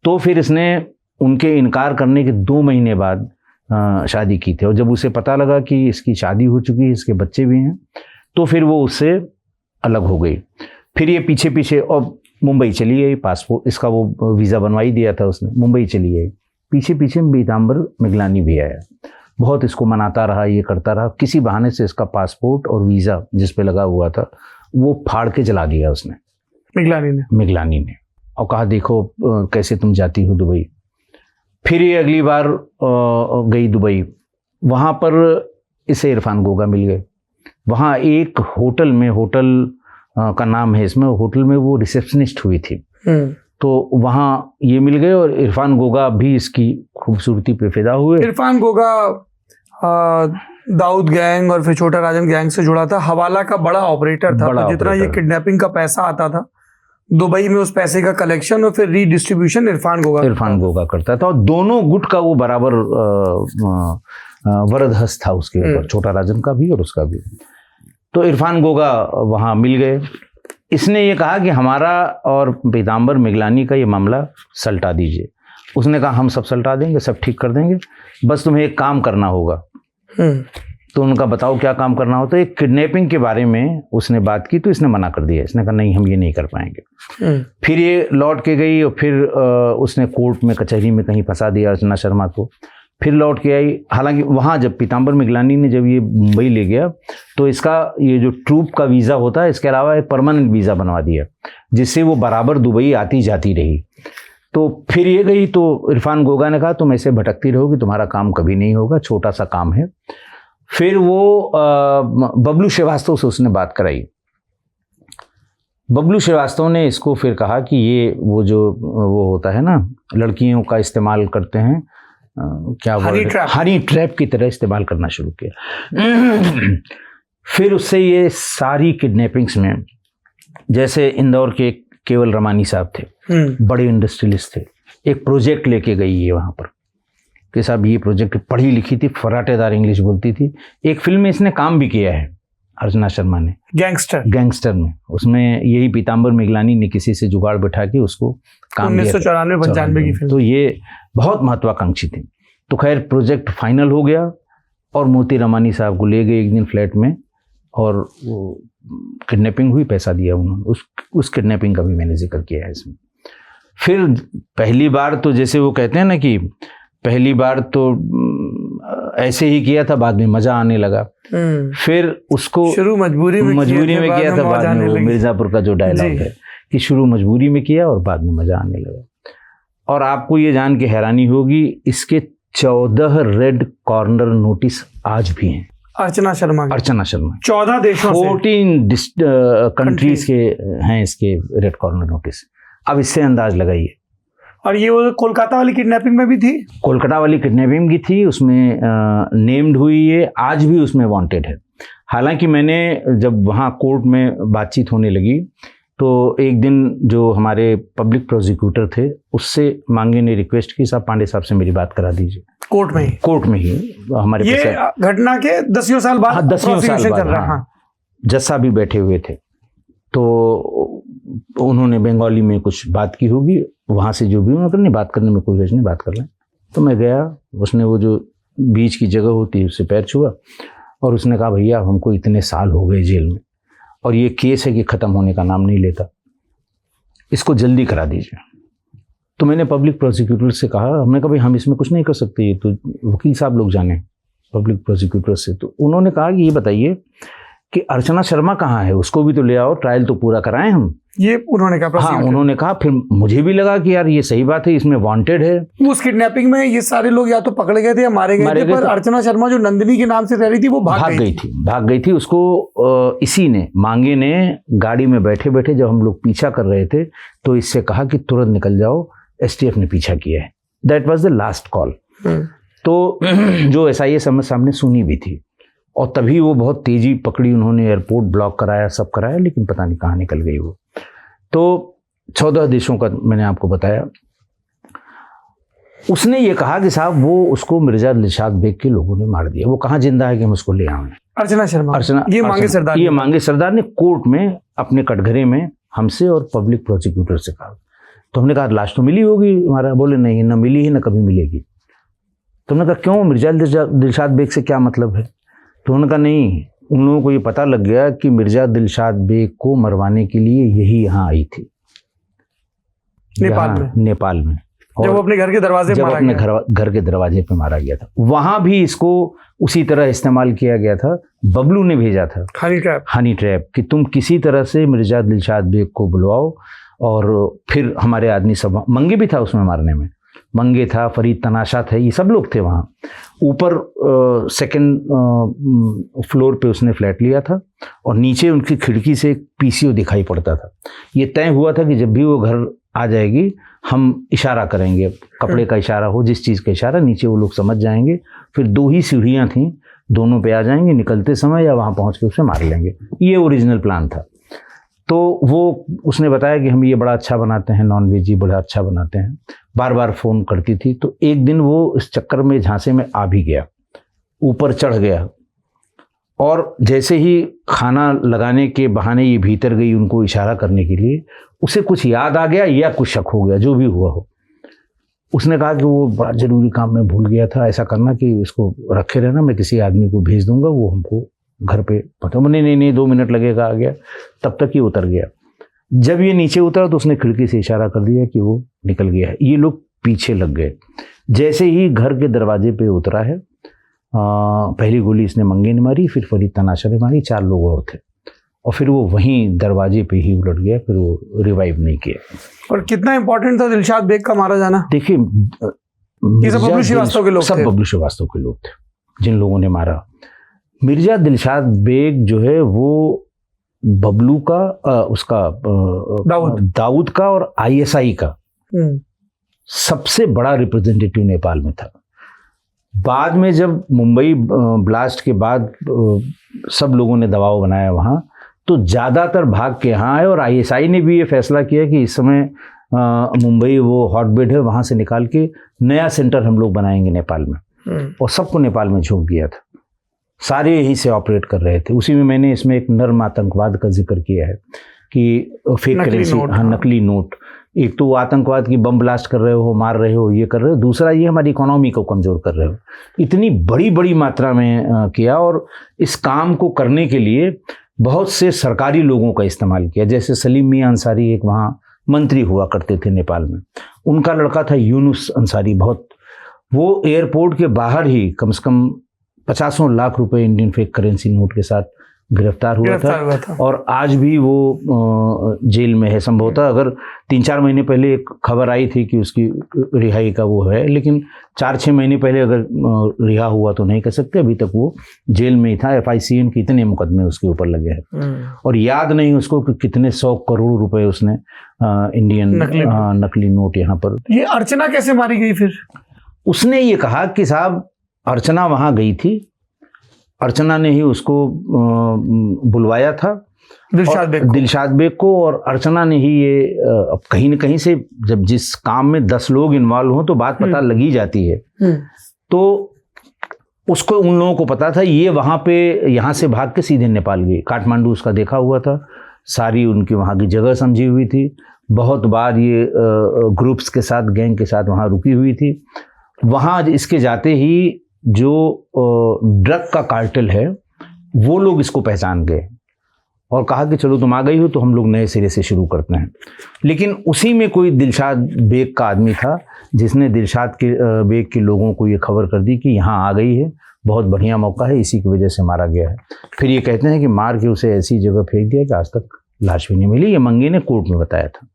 तो फिर इसने उनके इनकार करने के 2 महीने बाद शादी की थी और जब उसे पता लगा कि इसकी शादी हो चुकी है, इसके बच्चे भी हैं, तो फिर वो उससे अलग हो गई। फिर ये पीछे पीछे और मुंबई चली गई। पासपोर्ट इसका वो वीज़ा बनवाई दिया था उसने, मुंबई चली गई। पीछे पीछे पीताम्बर मिगलानी भी आया, बहुत इसको मनाता रहा, ये करता रहा। किसी बहाने से इसका पासपोर्ट और वीज़ा जिस पे लगा हुआ था वो फाड़ के जला दिया उसने, मिगलानी ने और कहा देखो कैसे तुम जाती हो दुबई। फिर ये अगली बार गई दुबई, वहाँ पर इसे इरफान गोगा मिल गए। वहाँ एक होटल में, होटल का नाम है इसमें, होटल में वो रिसेप्शनिस्ट हुई थी। तो वहाँ ये मिल गए और इरफान गोगा भी इसकी खूबसूरती पे फिदा हुए। इरफान गोगा दाऊद गैंग और फिर छोटा राजन गैंग से जुड़ा था, हवाला का बड़ा ऑपरेटर था। तो जितना ये किडनैपिंग का पैसा आता था दुबई में, उस पैसे का कलेक्शन और फिर रीडिस्ट्रीब्यूशन इरफान गोगा करता था। और दोनों गुट का वो बराबर वरदहस्त था उसके ऊपर, छोटा राजन का भी और उसका भी। तो इरफान गोगा वहाँ मिल गए। इसने ये कहा कि हमारा और पीताम्बर मिगलानी का ये मामला सलटा दीजिए। उसने कहा हम सब सलटा देंगे, सब ठीक कर देंगे, बस तुम्हें एक काम करना होगा। तो उनका बताओ क्या काम करना होता है। एक किडनैपिंग के बारे में उसने बात की तो इसने मना कर दिया। इसने कहा नहीं, हम ये नहीं कर पाएंगे। फिर ये लौट के गई और फिर उसने कोर्ट में, कचहरी में कहीं फंसा दिया अर्चना शर्मा को। फिर लौट के आई। हालांकि वहाँ जब पीताम्बर मिगलानी ने जब ये मुंबई ले गया तो इसका ये जो ट्रूप का वीज़ा होता है, इसके अलावा एक परमानेंट वीज़ा बनवा दिया जिससे वो बराबर दुबई आती जाती रही। तो फिर ये गई तो इरफान गोगा ने कहा तुम ऐसे भटकती रहोगी, तुम्हारा काम कभी नहीं होगा, छोटा सा काम है। फिर वो बबलू श्रीवास्तव से उसने बात कराई। बबलू श्रीवास्तव ने इसको फिर कहा कि ये वो होता है ना, लड़कियों का इस्तेमाल करते हैं, क्या हनी ट्रैप की तरह इस्तेमाल करना शुरू किया। फिर उससे ये सारी किडनैपिंग्स में, जैसे इंदौर के केवल रमानी साहब थे, बड़े इंडस्ट्रियलिस्ट थे, एक प्रोजेक्ट लेके गई ये वहाँ पर कि साहब ये प्रोजेक्ट, पढ़ी लिखी थी, फराटेदार इंग्लिश बोलती थी। एक फिल्म में इसने काम भी किया है अर्चना शर्मा ने, गैंगस्टर में। उसमें यही पीताम्बर मिगलानी ने किसी से जुगाड़ बैठा के उसको काम 1994-95 की फिल्म। तो ये बहुत महत्वाकांक्षी थी। तो खैर प्रोजेक्ट फाइनल हो गया और मोती रमानी साहब को ले गए एक दिन फ्लैट में और वो किडनैपिंग हुई, पैसा दिया उन्होंने। उस किडनैपिंग का भी मैंने जिक्र किया है इसमें। फिर पहली बार तो जैसे वो कहते हैं ना कि पहली बार तो ऐसे ही किया था, बाद में मजा आने लगा। फिर उसको शुरू मजबूरी में किया था, बाद में वो मिर्जापुर का जो डायलॉग है कि शुरू मजबूरी में किया और बाद में मजा आने लगा। और आपको ये जान के हैरानी होगी, इसके 14 रेड कॉर्नर नोटिस आज भी हैं अर्चना शर्मा 14 देशों 14 कंट्रीज के हैं इसके रेड कॉर्नर नोटिस। अब इससे अंदाज लगाइए। और ये वो कोलकाता वाली किडनैपिंग में भी थी, कोलकाता वाली किडनैपिंग की थी, उसमें नेम्ड हुई है, आज भी उसमें वांटेड है। हालांकि मैंने जब वहाँ कोर्ट में बातचीत होने लगी तो एक दिन जो हमारे पब्लिक प्रोसिक्यूटर थे उससे मांगे ने रिक्वेस्ट की, साहब पांडे साहब से मेरी बात करा दीजिए। कोर्ट में ही हमारे ये घटना के 10 साल बाद, 10 साल बाद हाँ, जस्सा भी बैठे हुए थे। तो उन्होंने बंगाली में कुछ बात की होगी, वहाँ से जो भी उन्होंने बात करने में कोई नहीं, बात कर लें। तो मैं गया, उसने वो जो बीच की जगह होती है उससे पैर छुआ और उसने कहा भैया हमको इतने साल हो गए जेल में और ये केस है कि ख़त्म होने का नाम नहीं लेता, इसको जल्दी करा दीजिए। तो मैंने पब्लिक प्रोसिक्यूटर से कहा, हमने कहा भाई हम इसमें कुछ नहीं कर सकते, ये तो वकील साहब लोग जाने पब्लिक प्रोसिक्यूटर से। तो उन्होंने कहा कि ये बताइए कि अर्चना शर्मा कहाँ है, उसको भी तो ले आओ, ट्रायल तो पूरा कराएं हम। ये उन्होंने कहा? हाँ, उन्होंने कहा। फिर मुझे भी लगा कि यार ये सही बात है, इसमें वांटेड है। उस किडनैपिंग में ये सारे लोग या तो पकड़े गए थे या मारे गए थे, पर अर्चना शर्मा जो नंदिनी के नाम से रह रही थी वो भाग गई थी। उसको इसी ने, मांगे ने गाड़ी में बैठे बैठे जब हम लोग पीछा कर रहे थे तो इससे कहा कि तुरंत निकल जाओ, एसटीएफ ने पीछा किया है। That was the last call. तो जो SIA सामने सुनी भी थी और तभी वो बहुत तेजी पकड़ी, उन्होंने एयरपोर्ट ब्लॉक कराया, सब कराया, लेकिन पता नहीं कहाँ निकल गई वो। तो 14 देशों का मैंने आपको बताया। उसने ये कहा कि साहब वो उसको मिर्जा दिलशाद बेग के लोगों ने मार दिया, वो कहाँ जिंदा है कि हम उसको ले आए। अर्चना शर्मा, ये मांगे सरदार ने कोर्ट में अपने कटघरे में हमसे और पब्लिक प्रोसिक्यूटर से कहा। तो हमने कहा लाश तो मिली होगी हमारा, बोले नहीं, न मिली है न कभी मिलेगी। तो हमने कहा क्यों, मिर्जा दिलशाद बेग से क्या मतलब है? तो उन्होंने कहा नहीं, उन लोगों को ये पता लग गया कि मिर्जा दिलशाद बेग को मरवाने के लिए यही यहाँ आई थी, नेपाल में। जब वो अपने घर के दरवाजे पे मारा गया, घर के दरवाजे पे मारा गया था, वहां भी इसको उसी तरह इस्तेमाल किया गया था। बबलू ने भेजा था हनी ट्रैप कि तुम किसी तरह से मिर्जा दिलशाद बेग को बुलवाओ और फिर हमारे आदमी सब, मंगे भी था उसमें मारने में, मंगे था, फरीद तनाशा थे, ये सब लोग थे वहाँ। ऊपर 2nd फ्लोर पे उसने फ्लैट लिया था और नीचे उनकी खिड़की से एक PCO दिखाई पड़ता था। ये तय हुआ था कि जब भी वो घर आ जाएगी हम इशारा करेंगे, कपड़े का इशारा हो, जिस चीज़ का इशारा, नीचे वो लोग समझ जाएंगे। फिर 2 ही सीढ़ियाँ थीं, दोनों पे आ जाएंगे निकलते समय या वहाँ पहुँच के उसे मार लेंगे। ये ओरिजिनल प्लान था। तो वो उसने बताया कि हम ये बड़ा अच्छा बनाते हैं, नॉन वेज ही बड़ा अच्छा बनाते हैं, बार बार फ़ोन करती थी। तो एक दिन वो इस चक्कर में झांसे में आ भी गया, ऊपर चढ़ गया और जैसे ही खाना लगाने के बहाने ये भीतर गई उनको इशारा करने के लिए, उसे कुछ याद आ गया या कुछ शक हो गया, जो भी हुआ हो। उसने कहा कि वो बड़ा ज़रूरी काम में भूल गया था, ऐसा करना कि इसको रखे रहना, मैं किसी आदमी को भेज दूंगा, वो हमको घर पे पता। नहीं 2 मिनट लगेगा, आ गया। तब तक ही उतर गया। जब ये नीचे उतरा तो उसने खिड़की से इशारा कर दिया कि वो निकल गया है। ये लोग पीछे लग गए। जैसे ही घर के दरवाजे पे उतरा है, पहली गोली इसने मंगे ने मारी, फिर फरीद तनाशा ने मारी, 4 लोग और थे और फिर वो वहीं दरवाजे पे ही उलट गया, फिर वो रिवाइव नहीं किया। और कितना इंपॉर्टेंट था दिलशाद बेग का मारा जाना? देखिए, सब बबलू श्रीवास्तव के लोग थे जिन लोगों ने मारा। मिर्जा दिलशाद बेग जो है वो बबलू का, उसका दाऊद का और ISI का सबसे बड़ा रिप्रेजेंटेटिव नेपाल में था। बाद में जब मुंबई ब्लास्ट के बाद सब लोगों ने दबाव बनाया वहाँ, तो ज़्यादातर भाग के यहाँ आए और ISI ने भी ये फैसला किया कि इस समय मुंबई वो हॉटबेड है, वहाँ से निकाल के नया सेंटर हम लोग बनाएंगे नेपाल में, और सबको नेपाल में झोंक दिया था। सारे यहीं से ऑपरेट कर रहे थे। उसी में मैंने इसमें एक नर्म आतंकवाद का जिक्र किया है कि फेक करेंसी, नकली नोट। एक तो आतंकवाद की बम ब्लास्ट कर रहे हो, मार रहे हो, ये कर रहे हो, दूसरा ये हमारी इकोनॉमी को कमज़ोर कर रहे हो। इतनी बड़ी मात्रा में किया और इस काम को करने के लिए बहुत से सरकारी लोगों का इस्तेमाल किया। जैसे सलीम मियां अंसारी एक वहाँ मंत्री हुआ करते थे नेपाल में, उनका लड़का था यूनुस अंसारी, वो एयरपोर्ट के बाहर ही कम से कम 50 लाख रुपए इंडियन फेक करेंसी नोट के साथ गिरफ्तार हुआ था और आज भी वो जेल में है। संभवतः अगर 3-4 महीने पहले एक खबर आई थी कि उसकी रिहाई का वो है, लेकिन 4-6 महीने पहले अगर रिहा हुआ तो नहीं कह सकते, अभी तक वो जेल में ही था। FICN के इतने मुकदमे उसके ऊपर लगे हैं और याद नहीं उसको कि कितने 100 करोड़ रुपए उसने इंडियन नकली नोट यहाँ पर। ये अर्चना कैसे मारी गई फिर? उसने ये कहा कि साहब अर्चना वहाँ गई थी, अर्चना ने ही उसको बुलवाया था, दिलशाद बेग को, और अर्चना ने ही ये अब कहीं न कहीं से जब जिस काम में 10 लोग इन्वॉल्व हों तो बात पता लगी जाती है। तो उसको, उन लोगों को पता था ये वहाँ पे यहाँ से भाग के सीधे नेपाल गई। काठमांडू उसका देखा हुआ था, सारी उनकी वहाँ की जगह समझी हुई थी, बहुत बार ये ग्रुप्स के साथ, गैंग के साथ वहाँ रुकी हुई थी। वहाँ इसके जाते ही जो ड्रग का कार्टेल है वो लोग इसको पहचान गए और कहा कि चलो तुम आ गई हो तो हम लोग नए सिरे से शुरू करते हैं। लेकिन उसी में कोई दिलशाद बेग का आदमी था जिसने दिलशाद के बेग के लोगों को ये खबर कर दी कि यहाँ आ गई है, बहुत बढ़िया मौका है, इसी की वजह से मारा गया है। फिर ये कहते हैं कि मार के उसे ऐसी जगह फेंक दिया कि आज तक लाश भी नहीं मिली। ये मंगे ने कोर्ट में बताया था,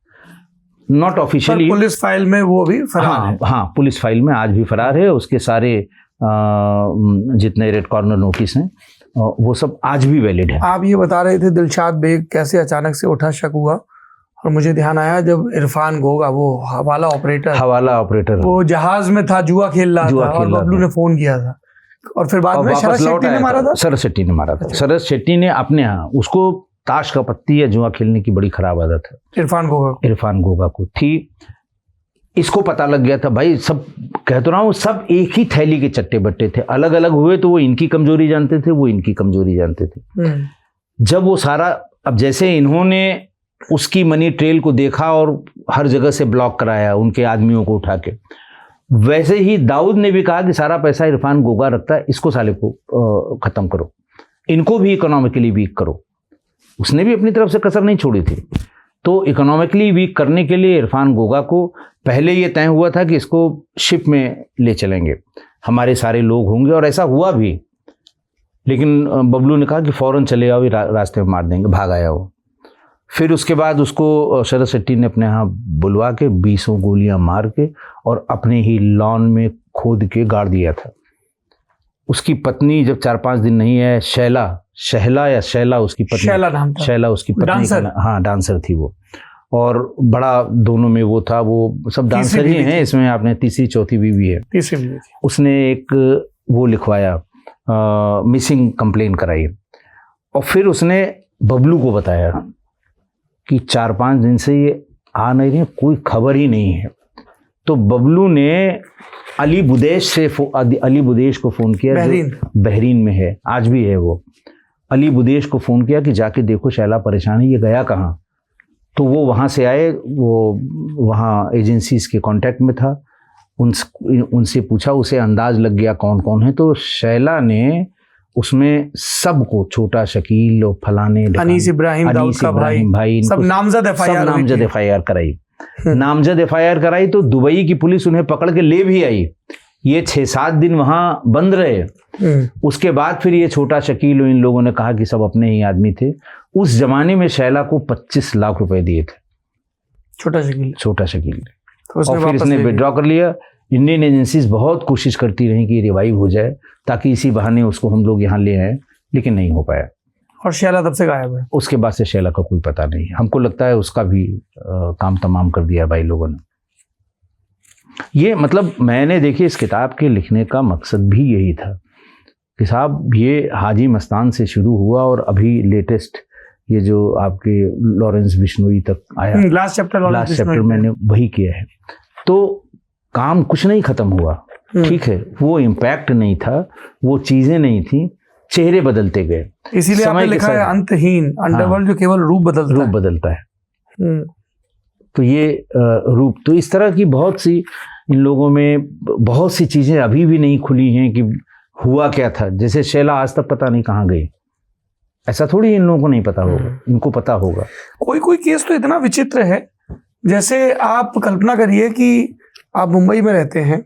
नॉट ऑफिशियली। पुलिस फाइल में वो भी फरार है। हाँ, पुलिस फाइल में आज भी फरार है। उसके सारे जितने रेड कॉर्नर नोटिस हैं वो सब आज भी वैलिड है। आप ये बता रहे थे दिलशाद बेग कैसे अचानक से उठा, शक हुआ, और मुझे ध्यान आया जब इरफान गोगा वो हवाला ऑपरेटर वो जहाज में था, जुआ खेल रहा था और बबलू ने फोन किया था और फिर बाद में शरद शेट्टी ने मारा था। शरद शेट्टी ने मारा था। शरद शेट्टी ने अपने यहाँ, उसको ताश का पत्ती या जुआ खेलने की बड़ी खराब आदत है इरफान गोगा को थी। इसको पता लग गया था भाई, सब कह तो रहा हूँ, सब एक ही थैली के चट्टे बट्टे थे। अलग अलग हुए तो वो इनकी कमजोरी जानते थे, वो इनकी कमजोरी जानते थे। जब वो सारा, अब जैसे इन्होंने उसकी मनी ट्रेल को देखा और हर जगह से ब्लॉक कराया उनके आदमियों को उठा के, वैसे ही दाऊद ने भी कहा कि सारा पैसा इरफान गोगा रखता है, इसको साले को खत्म करो, इनको भी इकोनॉमिकली वीक करो। उसने भी अपनी तरफ से कसर नहीं छोड़ी थी। तो इकोनॉमिकली वीक करने के लिए इरफान गोगा को पहले ये तय हुआ था कि इसको शिप में ले चलेंगे, हमारे सारे लोग होंगे, और ऐसा हुआ भी। लेकिन बबलू ने कहा कि फौरन चले आओ, रास्ते में मार देंगे, भाग आया वो। फिर उसके बाद उसको शरद शेट्टी ने अपने यहाँ बुलवा के 20 गोलियां मार के और अपने ही लॉन में खोद के गाड़ दिया था। उसकी पत्नी जब 4-5 दिन नहीं है, शैला उसकी पत्नी, शैला उसकी पत्नी, डांसर, हाँ डांसर थी वो, और बड़ा दोनों में वो था, वो सब डांसर ही हैं इसमें। आपने तीसरी चौथी बीवी है, उसने एक वो लिखवाया, मिसिंग कंप्लेन कराई, और फिर उसने बबलू को बताया कि 4-5 दिन से ये आ नहीं रहे, कोई खबर ही नहीं है। तो बबलू ने अली बुदेश को फ़ोन किया, बहरीन में है, आज भी है वो। अली बुदेश को फ़ोन किया कि जाके देखो शैला परेशान है, ये गया कहाँ। तो वो वहाँ से आए, वो वहाँ एजेंसीज़ के कांटेक्ट में था, उनसे पूछा, उसे अंदाज लग गया कौन कौन है। तो शैला ने उसमें सबको, छोटा शकील और फलाने, अनीस इब्राहिम दाऊद का भाई, सब नामजद एफआईआर कराई। नामजद एफआईआर कराई तो दुबई की पुलिस उन्हें पकड़ के ले भी आई। ये 6-7 दिन वहाँ बंद रहे। उसके बाद फिर ये छोटा शकील और इन लोगों ने कहा कि सब अपने ही आदमी थे। उस जमाने में शैला को 25 लाख रुपए दिए थे छोटा शकील ने, और फिर इसने विड्रॉ कर लिया। इंडियन एजेंसीज बहुत कोशिश करती रही कि रिवाइव हो जाए ताकि इसी बहाने उसको हम लोग यहाँ ले आए, लेकिन नहीं हो पाया। और शैला तब से गायब है। उसके बाद से शैला का कोई पता नहीं है। हमको लगता है उसका भी काम तमाम कर दिया भाई लोगों ने। ये मतलब मैंने देखिए इस किताब के लिखने का मकसद भी यही था कि साहब ये हाजी मस्तान से शुरू हुआ और अभी लेटेस्ट ये जो आपके लॉरेंस बिश्नोई तक आया, लास्ट चैप्टर मैंने वही किया है। तो काम कुछ नहीं खत्म हुआ, ठीक है, वो इम्पैक्ट नहीं था, वो चीजें नहीं थी, चेहरे बदलते गए। इसीलिए आपने लिखा है अंतहीन, अंडरवर्ल्ड जो केवल रूप बदलता है। तो ये रूप, तो इस तरह की बहुत सी इन लोगों में बहुत सी चीजें अभी भी नहीं खुली हैं कि हुआ क्या था। जैसे शैला आज तक पता नहीं कहाँ गई, ऐसा थोड़ी इन लोगों को नहीं पता होगा, इनको पता होगा। कोई केस तो इतना विचित्र है, जैसे आप कल्पना करिए कि आप मुंबई में रहते हैं,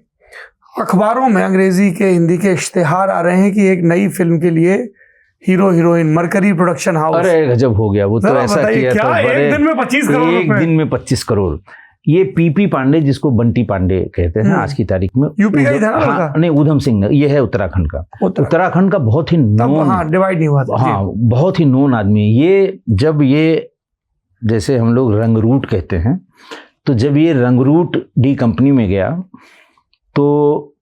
अखबारों में अंग्रेजी के हिंदी के इश्तिहार आ रहे हैं कि एक नई फिल्म के लिए hero heroine, mercury production house. अरे गजब हो गया वो तो, ऐसा किया था एक दिन में 25 करोड़, एक दिन में 25 करोड़। ये पीपी पांडे, जिसको बंटी पांडे कहते हैं आज की तारीख में, यूपी का ही था ना? नहीं, ऊधम सिंह, ये है उत्तराखंड का। उत्तराखंड का बहुत ही नोन, डिवाइड नहीं हुआ था, हाँ, बहुत ही नोन आदमी है ये। जब ये, जैसे हम लोग रंगरूट कहते हैं, तो जब ये रंगरूट डी कंपनी में गया तो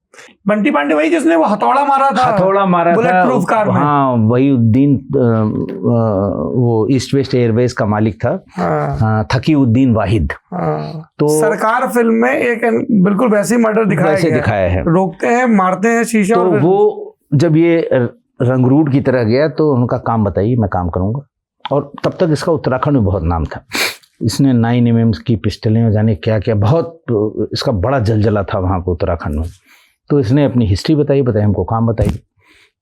बंटी पांडे वही जिसने वो हथौड़ा मारा था बुलेट प्रूफ कार में। हाँ, वही उद्दीन, वो ईस्ट वेस्ट एयरवेज का मालिक था। हाँ, थकी उद्दीन वाहिद। तो सरकार फिल्म में एक बिल्कुल वैसे ही मर्डर दिखाया है, रोकते हैं, मारते हैं शीशा। तो वो जब ये रंगरूट की तरह गया तो उनका काम बताइए, मैं काम करूंगा। और तब तक इसका उत्तराखंड में बहुत नाम था। इसने 9mm की पिस्टलें, जाने क्या क्या, बहुत इसका बड़ा जलजला था वहाँ पे उत्तराखंड में। तो इसने अपनी हिस्ट्री बताई हमको काम बताई।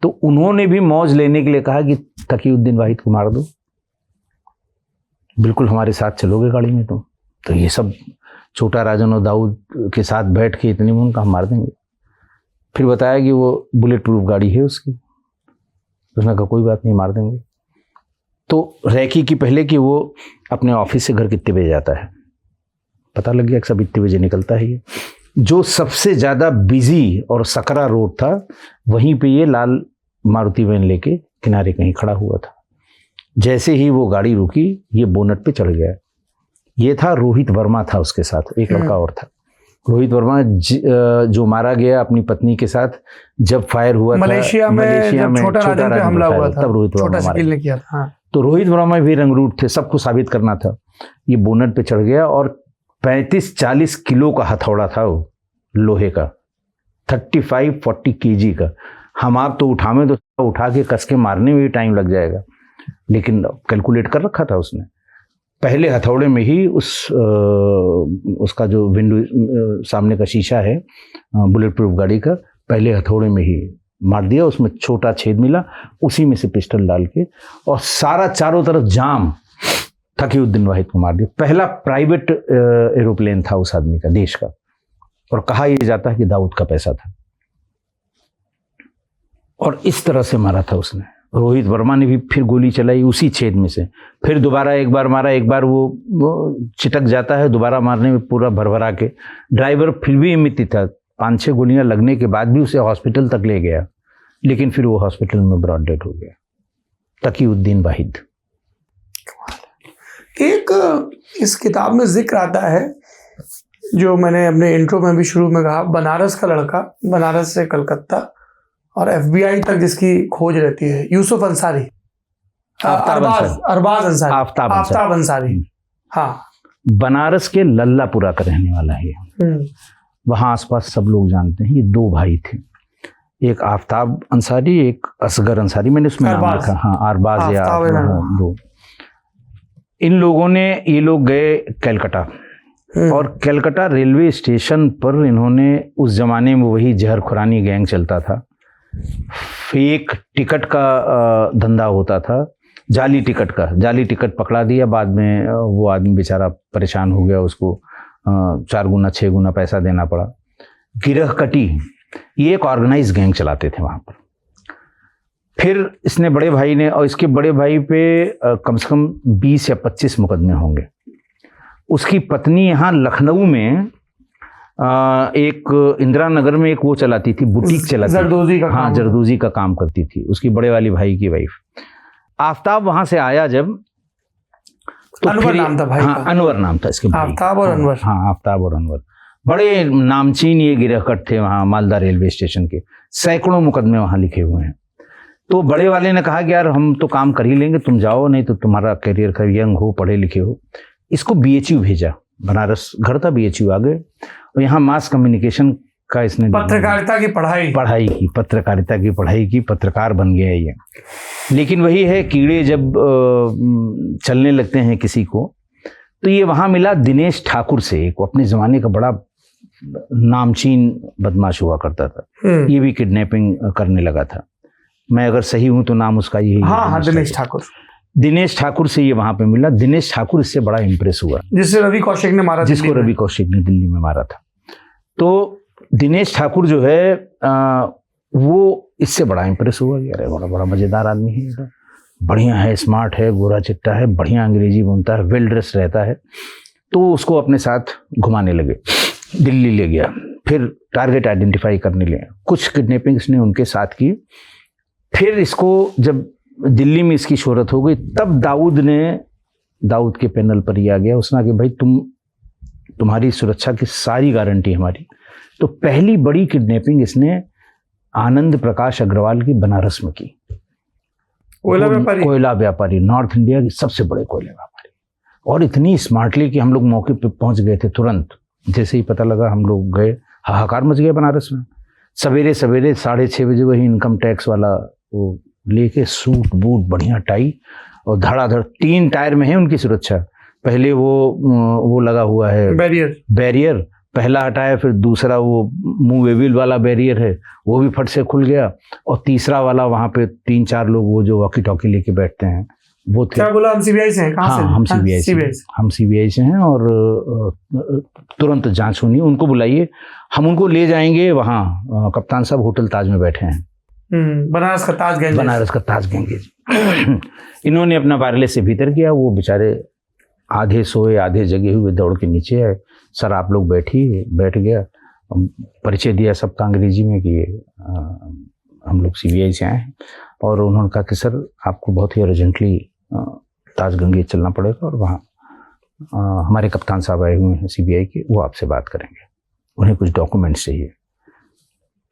तो उन्होंने भी मौज लेने के लिए कहा कि तकीउद्दीन वाहिद को मार दो, बिल्कुल हमारे साथ चलोगे गाड़ी में तुम। तो ये सब छोटा राजन और दाऊद के साथ बैठ के इतनी उनका हम मार देंगे। फिर बताया कि वो बुलेट प्रूफ गाड़ी है उसकी। उसने कहा कोई बात नहीं, मार देंगे। तो रैकी की पहले कि वो अपने ऑफिस से घर कितने बजे जाता है पता लग गया कि सब इतने बजे निकलता है। ये जो सबसे ज़्यादा बिजी और सकरा रोड था वहीं पे ये लाल मारुति वैन लेके किनारे कहीं खड़ा हुआ था। जैसे ही वो गाड़ी रुकी ये बोनट पे चढ़ गया। ये था रोहित वर्मा, था उसके साथ एक लड़का और था। रोहित वर्मा जो मारा गया अपनी पत्नी के साथ जब फायर हुआ मलेशिया में जब छोटा राजन पे हमला हुआ था, तब रोहित वर्मा शकील ने किया था। तो रोहित वर्मा भी रंगरूट थे, सबको साबित करना था। ये बोनट पे चढ़ गया और 35-40 किलो का हथौड़ा था वो, लोहे का, 35-40 kg का। हम आप तो उठावे तो उठा के कस के मारने में भी टाइम लग जाएगा, लेकिन कैलकुलेट कर रखा था उसने। पहले हथौड़े में ही उसका जो विंडो सामने का शीशा है बुलेट प्रूफ गाड़ी का, पहले हथौड़े में ही मार दिया। उसमें छोटा छेद मिला, उसी में से पिस्टल डाल के और सारा चारों तरफ जाम, तकीउद्दीन वाहिद को मार दिया। पहला प्राइवेट एरोप्लेन था उस आदमी का, देश का, और कहा यह जाता है कि दाऊद का पैसा था। और इस तरह से मारा था उसने। रोहित वर्मा ने भी फिर गोली चलाई उसी छेद में से, फिर दोबारा एक बार मारा, एक बार वो चिटक जाता है, दोबारा मारने में पूरा भरभरा के। ड्राइवर फिर भी हिम्मती था, 5-6 गोलियां लगने के बाद भी उसे हॉस्पिटल तक ले गया, लेकिन फिर वो हॉस्पिटल में ब्रॉड डेड हो गया। तकीउद्दीन वाहिद। एक इस किताब में जिक्र आता है, जो मैंने अपने इंट्रो में भी शुरू में कहा, बनारस का लड़का, बनारस से कलकत्ता और FBI तक जिसकी खोज रहती है, यूसुफ अंसारी, अरबाज अंसारी, आफ्ताब अंसारी। हाँ, बनारस के लल्लापुरा का रहने वाला है। वहाँ आसपास सब लोग जानते हैं। ये 2 भाई थे, एक आफ्ताब अंसारी, एक असगर अंसारी। मैंने उसमें नाम लिखा, हाँ, अरबाज या दो। इन लोगों ने, ये लोग गए कलकत्ता, और कलकत्ता रेलवे स्टेशन पर इन्होंने, उस जमाने में वही जहर खुरानी गैंग चलता था, फेक टिकट का धंधा होता था, जाली टिकट पकड़ा दिया। बाद में वो आदमी बेचारा परेशान हो गया, उसको 4 गुना 6 गुना पैसा देना पड़ा। गिरह कटी, ये एक ऑर्गेनाइज गैंग चलाते थे वहाँ पर। फिर इसने बड़े भाई ने, और इसके बड़े भाई पे कम से कम 20 या 25 मुकदमे होंगे। उसकी पत्नी यहाँ लखनऊ में एक इंदिरा नगर में एक वो चलाती थी, बुटीक चलाती, जरदोजी का, हाँ, जरदोजी का काम करती थी, उसकी बड़े वाली भाई की वाइफ। आफ्ताब वहां से आया जब, तो अनवर नाम था भाई हाँ, का। अनवर नाम था इसके भाई, आफ्ताब और अनवर। हाँ, आफ्ताब और अनवर बड़े नामचीन ये गिरहकट थे वहाँ मालदा रेलवे स्टेशन के। सैकड़ों मुकदमे वहाँ लिखे हुए हैं। तो बड़े वाले ने कहा कि यार हम तो काम कर ही लेंगे, तुम जाओ, नहीं तो तुम्हारा करियर का, यंग हो, पढ़े लिखे हो। इसको BHU भेजा, बनारस घर था, BHU आ गए, और यहाँ मास कम्युनिकेशन का इसने पत्रकारिता की पढ़ाई की, पत्रकार बन गया ये। लेकिन वही है, कीड़े जब चलने लगते हैं किसी को, तो ये वहाँ मिला दिनेश ठाकुर से, एक अपने ज़माने का बड़ा नामचीन बदमाश हुआ करता था। ये भी किडनैपिंग करने लगा था। मैं अगर सही हूँ तो नाम उसका यही है। हाँ, दिनेश ठाकुर से ये वहाँ पे मिला। दिनेश ठाकुर इससे बड़ा इंप्रेस हुआ, जिसको रवि कौशिक ने दिल्ली में मारा था। तो दिनेश ठाकुर जो है वो इससे बड़ा इंप्रेस हुआ कि अरे बड़ा मज़ेदार आदमी है, बढ़िया है, स्मार्ट है, गोरा चिट्टा है, बढ़िया अंग्रेजी बोलता है, वेल ड्रेस रहता है। तो उसको अपने साथ घुमाने लगे, दिल्ली ले गया, फिर टारगेट आइडेंटिफाई करने लगे। कुछ किडनैपिंग्स ने उनके साथ की। फिर इसको जब दिल्ली में इसकी शोहरत हो गई, तब दाऊद के पैनल पर ही आ गया। उसने कहा कि भाई तुम्हारी सुरक्षा की सारी गारंटी हमारी। तो पहली बड़ी किडनैपिंग इसने आनंद प्रकाश अग्रवाल की बनारस में की। कोयला व्यापारी, नॉर्थ इंडिया के सबसे बड़े कोयला व्यापारी, और इतनी स्मार्टली कि हम लोग मौके पे पहुंच गए थे तुरंत। जैसे ही पता लगा हम लोग गए, हाहाकार मच गया बनारस में। सवेरे 6:30 बजे वही इनकम टैक्स वाला वो लेके सूट बूट बढ़िया टाई और धड़ाधड़ 3 टायर में है उनकी सुरक्षा। पहले वो लगा हुआ है बैरियर, पहला हटाया, फिर दूसरा वो मुंह वेविल वाला बैरियर है वो भी फट से खुल गया, और तीसरा वाला वहाँ पे 3-4 लोग वो जो वॉकी टॉकी लेके बैठते हैं वो थे। क्या बोला, हम सीबीआई से हैं? कहाँ हाँ, से? हम सीबीआई से हैं, और तुरंत जांच होनी, उनको बुलाइए, हम उनको ले जाएंगे वहाँ। कप्तान साहब होटल ताज में बैठे हैं, बनारस का ताज गैंजेस। इन्होंने अपना वायरलेस से भीतर किया, वो बेचारे आधे सोए आधे जगे हुए दौड़ के नीचे आए। सर आप लोग बैठ गया, परिचय दिया सबका अंग्रेजी में कि हम लोग सीबीआई से आए हैं, और उन्होंने कहा कि सर आपको बहुत ही अर्जेंटली ताज गंगेज चलना पड़ेगा, और वहाँ हमारे कप्तान साहब आए हुए हैं सीबीआई के, वो आपसे बात करेंगे, उन्हें कुछ डॉक्यूमेंट्स चाहिए।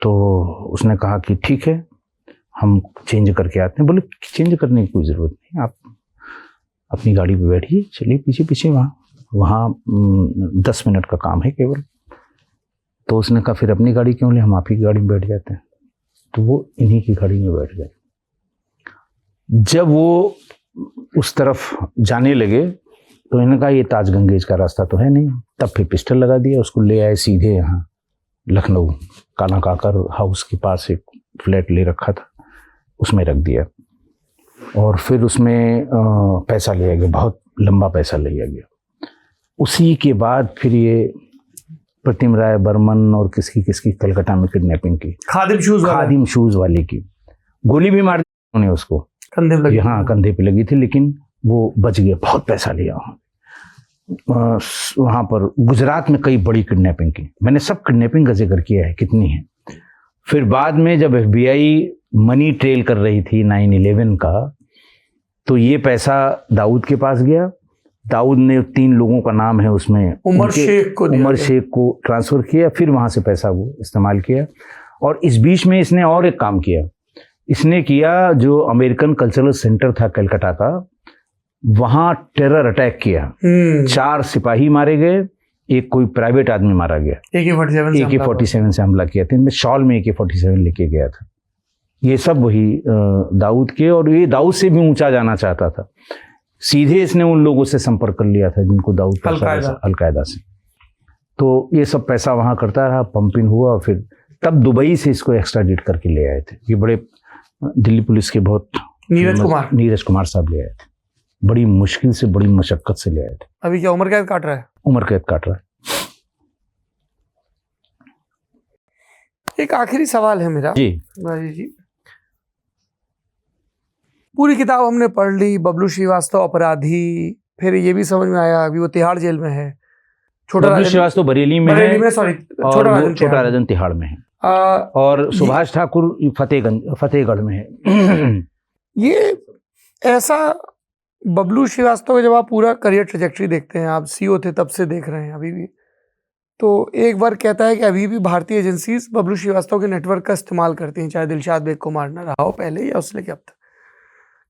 तो उसने कहा कि ठीक है हम चेंज करके आते हैं। बोले चेंज करने की कोई ज़रूरत नहीं, आप अपनी गाड़ी पे बैठिए, चलिए पीछे पीछे, वहाँ 10 मिनट का काम है केवल। तो उसने कहा फिर अपनी गाड़ी क्यों ले, हम आप ही की गाड़ी में बैठ जाते हैं। तो वो इन्हीं की गाड़ी में बैठ गए। जब वो उस तरफ जाने लगे तो इन्होंने कहा ये ताज गंगेज का रास्ता तो है नहीं। तब फिर पिस्टल लगा दिया, उसको ले आए सीधे यहाँ लखनऊ काना काकर हाउस के पास एक फ्लैट ले रखा था, उसमें रख दिया, और फिर उसमें पैसा लिया गया, बहुत लंबा पैसा लिया गया। उसी के बाद फिर ये प्रतिम राय बर्मन और किसकी कलकत्ता में किडनैपिंग की, खादिम शूज वाले की गोली भी मार दी उन्होंने, उसको कंधे पे लगी, हाँ कंधे पे लगी थी, लेकिन वो बच गया। बहुत पैसा लिया वहाँ पर। गुजरात में कई बड़ी किडनैपिंग की, मैंने सब किडनैपिंग का जिक्र किया है कितनी है। फिर बाद में जब FBI मनी ट्रेल कर रही थी 9/11 का, तो ये पैसा दाऊद के पास गया। दाऊद ने 3 लोगों का नाम है उसमें, उमर शेख को ट्रांसफ़र किया, फिर वहाँ से पैसा वो इस्तेमाल किया। और इस बीच में इसने और एक काम किया, इसने किया जो अमेरिकन कल्चरल सेंटर था कलकत्ता का, वहाँ टेरर अटैक किया। 4 सिपाही मारे गए, एक कोई प्राइवेट आदमी मारा गया, AK-47 से हमला किया था। इनमें शॉल में AK-47 लेके गया था। ये सब वही दाऊद के, और ये दाऊद से भी ऊंचा जाना चाहता था। सीधे इसने उन लोगों से संपर्क कर लिया था जिनको दाऊद अलकायदा से। तो ये सब पैसा वहाँ करता रहा, पंपिंग हुआ, फिर तब दुबई से इसको एक्स्ट्राडिट करके ले आए थे। ये बड़े दिल्ली पुलिस के बहुत नीरज कुमार साहब ले आए थे, बड़ी मुश्किल से, बड़ी मशक्कत से ले आए थे। अभी क्या उम्र कैद काट रहा है? उम्र कैद काट रहा है। एक आखिरी सवाल है मेरा जी जी, पूरी किताब हमने पढ़ ली, बबलू श्रीवास्तव अपराधी, फिर ये भी समझ में आया अभी वो तिहाड़ जेल में है। बबलू श्रीवास्तव बरेली में है, सॉरी छोटा राजन तिहाड़ में है, और सुभाष ठाकुर फतेहगढ़ में है। ये ऐसा बबलू श्रीवास्तव का जब आप पूरा करियर ट्रेजेक्टरी देखते हैं, आप CO थे तब से देख रहे हैं अभी भी, तो एक बार कहता है कि अभी भी भारतीय एजेंसीज बबलू श्रीवास्तव के नेटवर्क का इस्तेमाल करती हैं, चाहे दिलशाद बेग को मारना रहा हो पहले या उससे लेकर अब तक।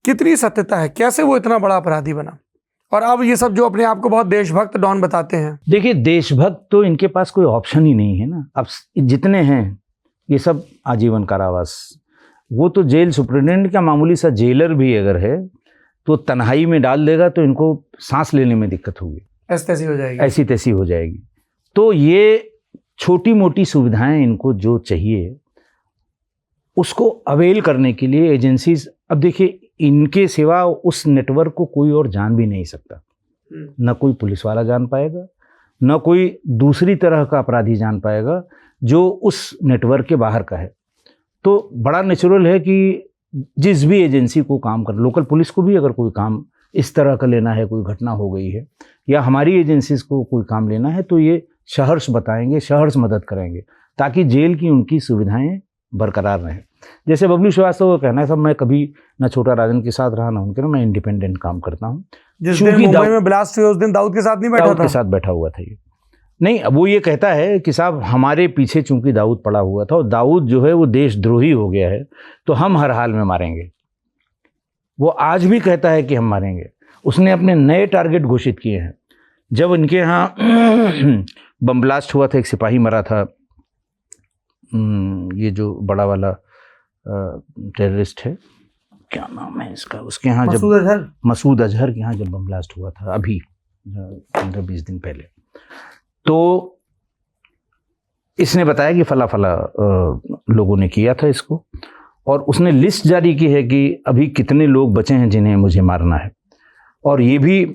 कितनी सत्यता है, कैसे वो इतना बड़ा अपराधी बना? और अब ये सब जो अपने आप को बहुत देशभक्त डॉन बताते हैं, देखिए देशभक्त तो इनके पास कोई ऑप्शन ही नहीं है ना। अब जितने हैं ये सब आजीवन कारावास। वो तो जेल सुप्रिटेंडेंट का मामूली सा जेलर भी अगर है तो तन्हाई में डाल देगा तो इनको सांस लेने में दिक्कत होगी, ऐसी तैसी हो जाएगी। तो ये छोटी मोटी सुविधाएं इनको जो चाहिए उसको अवेल करने के लिए एजेंसीज, अब देखिए इनके सिवा उस नेटवर्क को कोई और जान भी नहीं सकता, न कोई पुलिस वाला जान पाएगा, न कोई दूसरी तरह का अपराधी जान पाएगा जो उस नेटवर्क के बाहर का है। तो बड़ा नेचुरल है कि जिस भी एजेंसी को काम कर, लोकल पुलिस को भी अगर कोई काम इस तरह का लेना है, कोई घटना हो गई है या हमारी एजेंसीज को कोई काम लेना है, तो ये सहर्ष बताएंगे, सहर्ष मदद करेंगे ताकि जेल की उनकी सुविधाएं बरकरार रहें। जैसे बबलू श्रीवास्तव का कहना है, सब मैं कभी ना छोटा राजन के साथ रहा ना उनके, ना मैं इंडिपेंडेंट काम करता हूँ। जिस दिन मुंबई में ब्लास्ट हुआ उस दिन दाऊद के साथ नहीं बैठा था? दाऊद के साथ बैठा हुआ था ये नहीं। अब वो ये कहता है कि साहब हमारे पीछे चूंकि दाऊद पड़ा हुआ था और दाऊद जो है वो देशद्रोही हो गया है तो हम हर हाल में मारेंगे। वो आज भी कहता है कि हम मारेंगे। उसने अपने नए टारगेट घोषित किए हैं। जब इनके यहाँ बम ब्लास्ट हुआ था, एक सिपाही मरा था, ये जो बड़ा वाला टेररिस्ट है, क्या नाम है इसका, उसके यहाँ जब मसूद अजहर के यहाँ जब बम ब्लास्ट हुआ था अभी 15-20 दिन पहले, तो इसने बताया कि फला फला लोगों ने किया था इसको, और उसने लिस्ट जारी की है कि अभी कितने लोग बचे हैं जिन्हें मुझे मारना है। और ये भी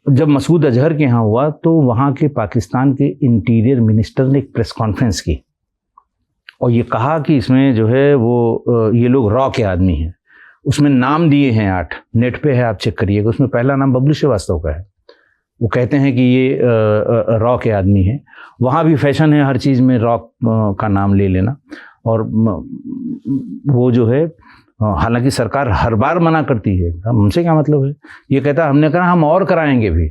जब मसूद अजहर के यहाँ हुआ तो वहाँ के पाकिस्तान के इंटीरियर मिनिस्टर ने एक प्रेस कॉन्फ्रेंस की और ये कहा कि इसमें जो है वो ये लोग रॉ के आदमी हैं। उसमें नाम दिए हैं 8, नेट पे है, आप चेक करिएगा। उसमें पहला नाम बबलू श्रीवास्तव का है। वो कहते हैं कि ये रॉ के आदमी हैं। वहाँ भी फैशन है हर चीज़ में रॉ का नाम ले लेना। और वो जो है, हालांकि सरकार हर बार मना करती है, हमसे क्या मतलब है। ये कहता हमने कहा हम और कराएंगे भी,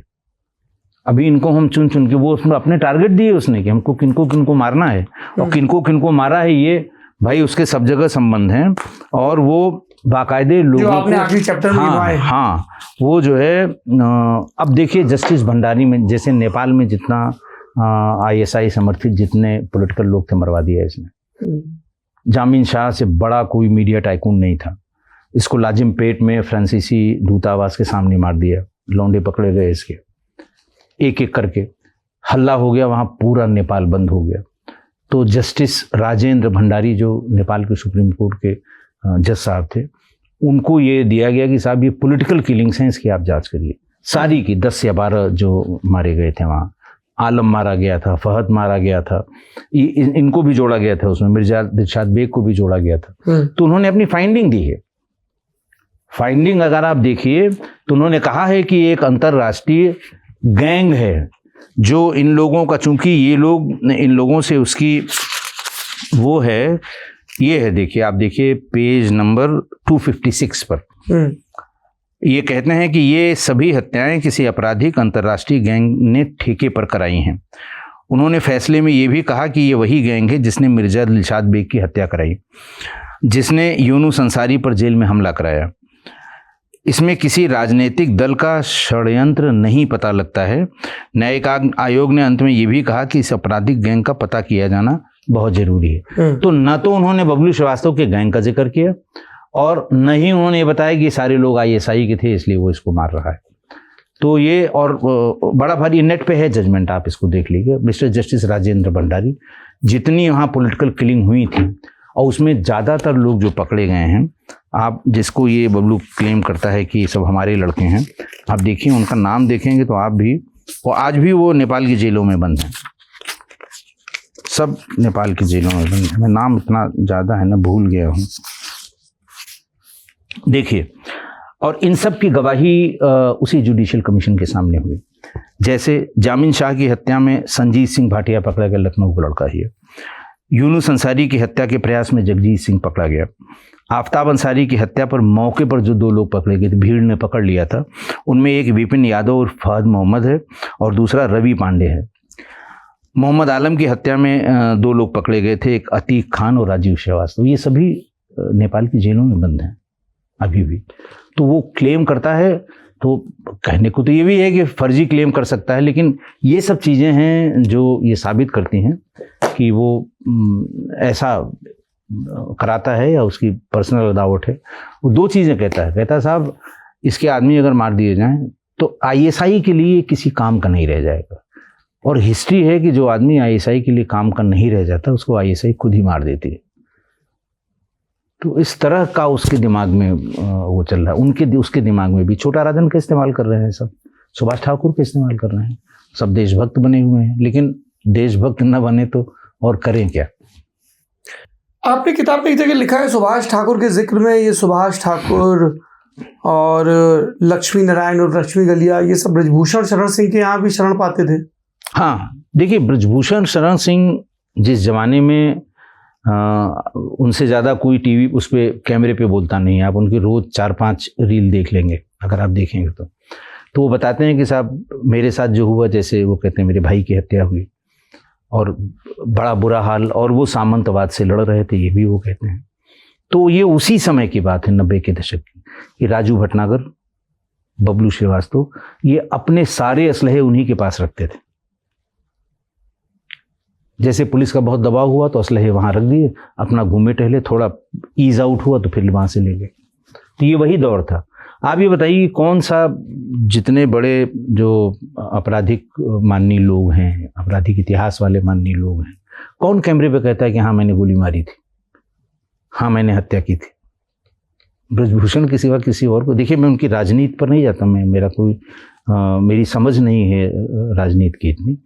अभी इनको हम चुन चुन के, वो उसमें अपने टारगेट दिए उसने कि हमको किनको किनको मारना है और किनको किनको मारा है। ये भाई उसके सब जगह संबंध हैं और वो बाकायदे लोगों आपने आखिरी चैप्टर में निभाए। हाँ, वो जो है अब देखिए जस्टिस भंडारी में, जैसे नेपाल में जितना ISI समर्थित जितने पॉलिटिकल लोग थे मरवा दिया इसने। जामिन शाह से बड़ा कोई मीडिया टाइकून नहीं था। इसको लाजिमपेट में फ्रांसीसी दूतावास के सामने मार दिया, लौंडे पकड़े गए इसके, एक एक करके हल्ला हो गया, वहाँ पूरा नेपाल बंद हो गया। तो जस्टिस राजेंद्र भंडारी जो नेपाल के सुप्रीम कोर्ट के जज साहब थे, उनको ये दिया गया कि साहब ये पॉलिटिकल किलिंग्स हैं, इसकी आप जांच करिए सारी की। 10 या 12 जो मारे गए थे वहाँ, आलम मारा गया था, फहद मारा गया था, इनको भी जोड़ा गया था उसमें, मिर्जा दिलशाद बेग को भी जोड़ा गया था। तो उन्होंने अपनी फाइंडिंग दी है। फाइंडिंग अगर आप देखिए तो उन्होंने कहा है कि एक अंतर्राष्ट्रीय गैंग है जो इन लोगों का, चूंकि ये लोग इन लोगों से उसकी वो है, ये है देखिए, आप देखिए पेज नंबर 256 पर ये कहते हैं कि ये सभी हत्याएं किसी आपराधिक अंतर्राष्ट्रीय गैंग ने ठेके पर कराई हैं। उन्होंने फैसले में ये भी कहा कि ये वही गैंग है जिसने मिर्जा दिलशाद बेग की हत्या कराई, जिसने यूनुस अंसारी पर जेल में हमला कराया। इसमें किसी राजनीतिक दल का षड्यंत्र नहीं पता लगता है। न्यायिक आयोग ने अंत में ये भी कहा कि इस आपराधिक गैंग का पता किया जाना बहुत जरूरी है। तो न तो उन्होंने बबलू श्रीवास्तव के गैंग का जिक्र किया और न ही उन्होंने ये बताया कि सारे लोग ISI के थे इसलिए वो इसको मार रहा है। तो ये, और बड़ा भारी नेट पे है जजमेंट, आप इसको देख लीजिए। मिस्टर जस्टिस राजेंद्र भंडारी, जितनी वहाँ पॉलिटिकल किलिंग हुई थी और उसमें ज़्यादातर लोग जो पकड़े गए हैं, आप जिसको ये बबलू क्लेम करता है कि सब हमारे लड़के हैं, आप देखिए उनका नाम देखेंगे तो आप भी, वो आज भी वो नेपाल की जेलों में बंद हैं, सब नेपाल की जेलों में बंद हैं। मैं नाम इतना ज़्यादा है ना भूल गया हूँ, देखिए। और इन सब की गवाही उसी जुडिशियल कमीशन के सामने हुई। जैसे जामिन शाह की हत्या में संजीत सिंह भाटिया पकड़ा गया, लखनऊ का लड़का ही है। यूनुस अंसारी की हत्या के प्रयास में जगजीत सिंह पकड़ा गया। आफ्ताब अंसारी की हत्या पर मौके पर जो 2 लोग पकड़े गए थे, भीड़ ने पकड़ लिया था, उनमें एक विपिन यादव और फहद मोहम्मद है और दूसरा रवि पांडे है। मोहम्मद आलम की हत्या में 2 लोग पकड़े गए थे, एक अतीक खान और राजीव श्रीवास्तव। ये सभी नेपाल की जेलों में बंद हैं अभी भी। तो वो क्लेम करता है, तो कहने को तो ये भी है कि फर्जी क्लेम कर सकता है, लेकिन ये सब चीज़ें हैं जो ये साबित करती हैं कि वो ऐसा कराता है या उसकी पर्सनल अदावट है। वो 2 चीज़ें कहता है साहब इसके आदमी अगर मार दिए जाएं तो ISI के लिए किसी काम का नहीं रह जाएगा। और हिस्ट्री है कि जो आदमी ISI के लिए काम का नहीं रह जाता उसको ISI खुद ही मार देती है। तो इस तरह का उसके दिमाग में वो चल रहा है। उसके दिमाग में भी छोटा राजन का इस्तेमाल कर रहे हैं सब, सुभाष ठाकुर का इस्तेमाल कर रहे हैं, सब देशभक्त बने हुए हैं। लेकिन देशभक्त न बने तो और करें क्या। आपने किताब में एक जगह लिखा है सुभाष ठाकुर के जिक्र में, ये सुभाष ठाकुर और लक्ष्मी नारायण और लक्ष्मी गलिया ये सब ब्रजभूषण शरण सिंह के यहाँ भी शरण पाते थे। हाँ देखिए, ब्रजभूषण शरण सिंह जिस जमाने में उनसे ज़्यादा कोई टीवी उस पर कैमरे पे बोलता नहीं है। आप उनकी रोज़ 4-5 रील देख लेंगे अगर आप देखेंगे तो वो बताते हैं कि साहब मेरे साथ जो हुआ, जैसे वो कहते हैं मेरे भाई की हत्या हुई और बड़ा बुरा हाल, और वो सामंतवाद से लड़ रहे थे, ये भी वो कहते हैं। तो ये उसी समय की बात है, 90 के दशक की, कि राजू भटनागर, बबलू श्रीवास्तव ये अपने सारे असलहे उन्हीं के पास रखते थे। जैसे पुलिस का बहुत दबाव हुआ तो असलहे वहाँ रख दिए, अपना घूमे टहले, थोड़ा ईज आउट हुआ तो फिर वहाँ से ले गए। तो ये वही दौर था। आप ये बताइए कौन सा, जितने बड़े जो आपराधिक माननीय लोग हैं, आपराधिक इतिहास वाले माननीय लोग हैं, कौन कैमरे पे कहता है कि हाँ मैंने गोली मारी थी, हाँ मैंने हत्या की थी? ब्रजभूषण के सिवा किसी और को, देखिए मैं उनकी राजनीति पर नहीं जाता, मैं मेरा कोई मेरी समझ नहीं है राजनीति की इतनी,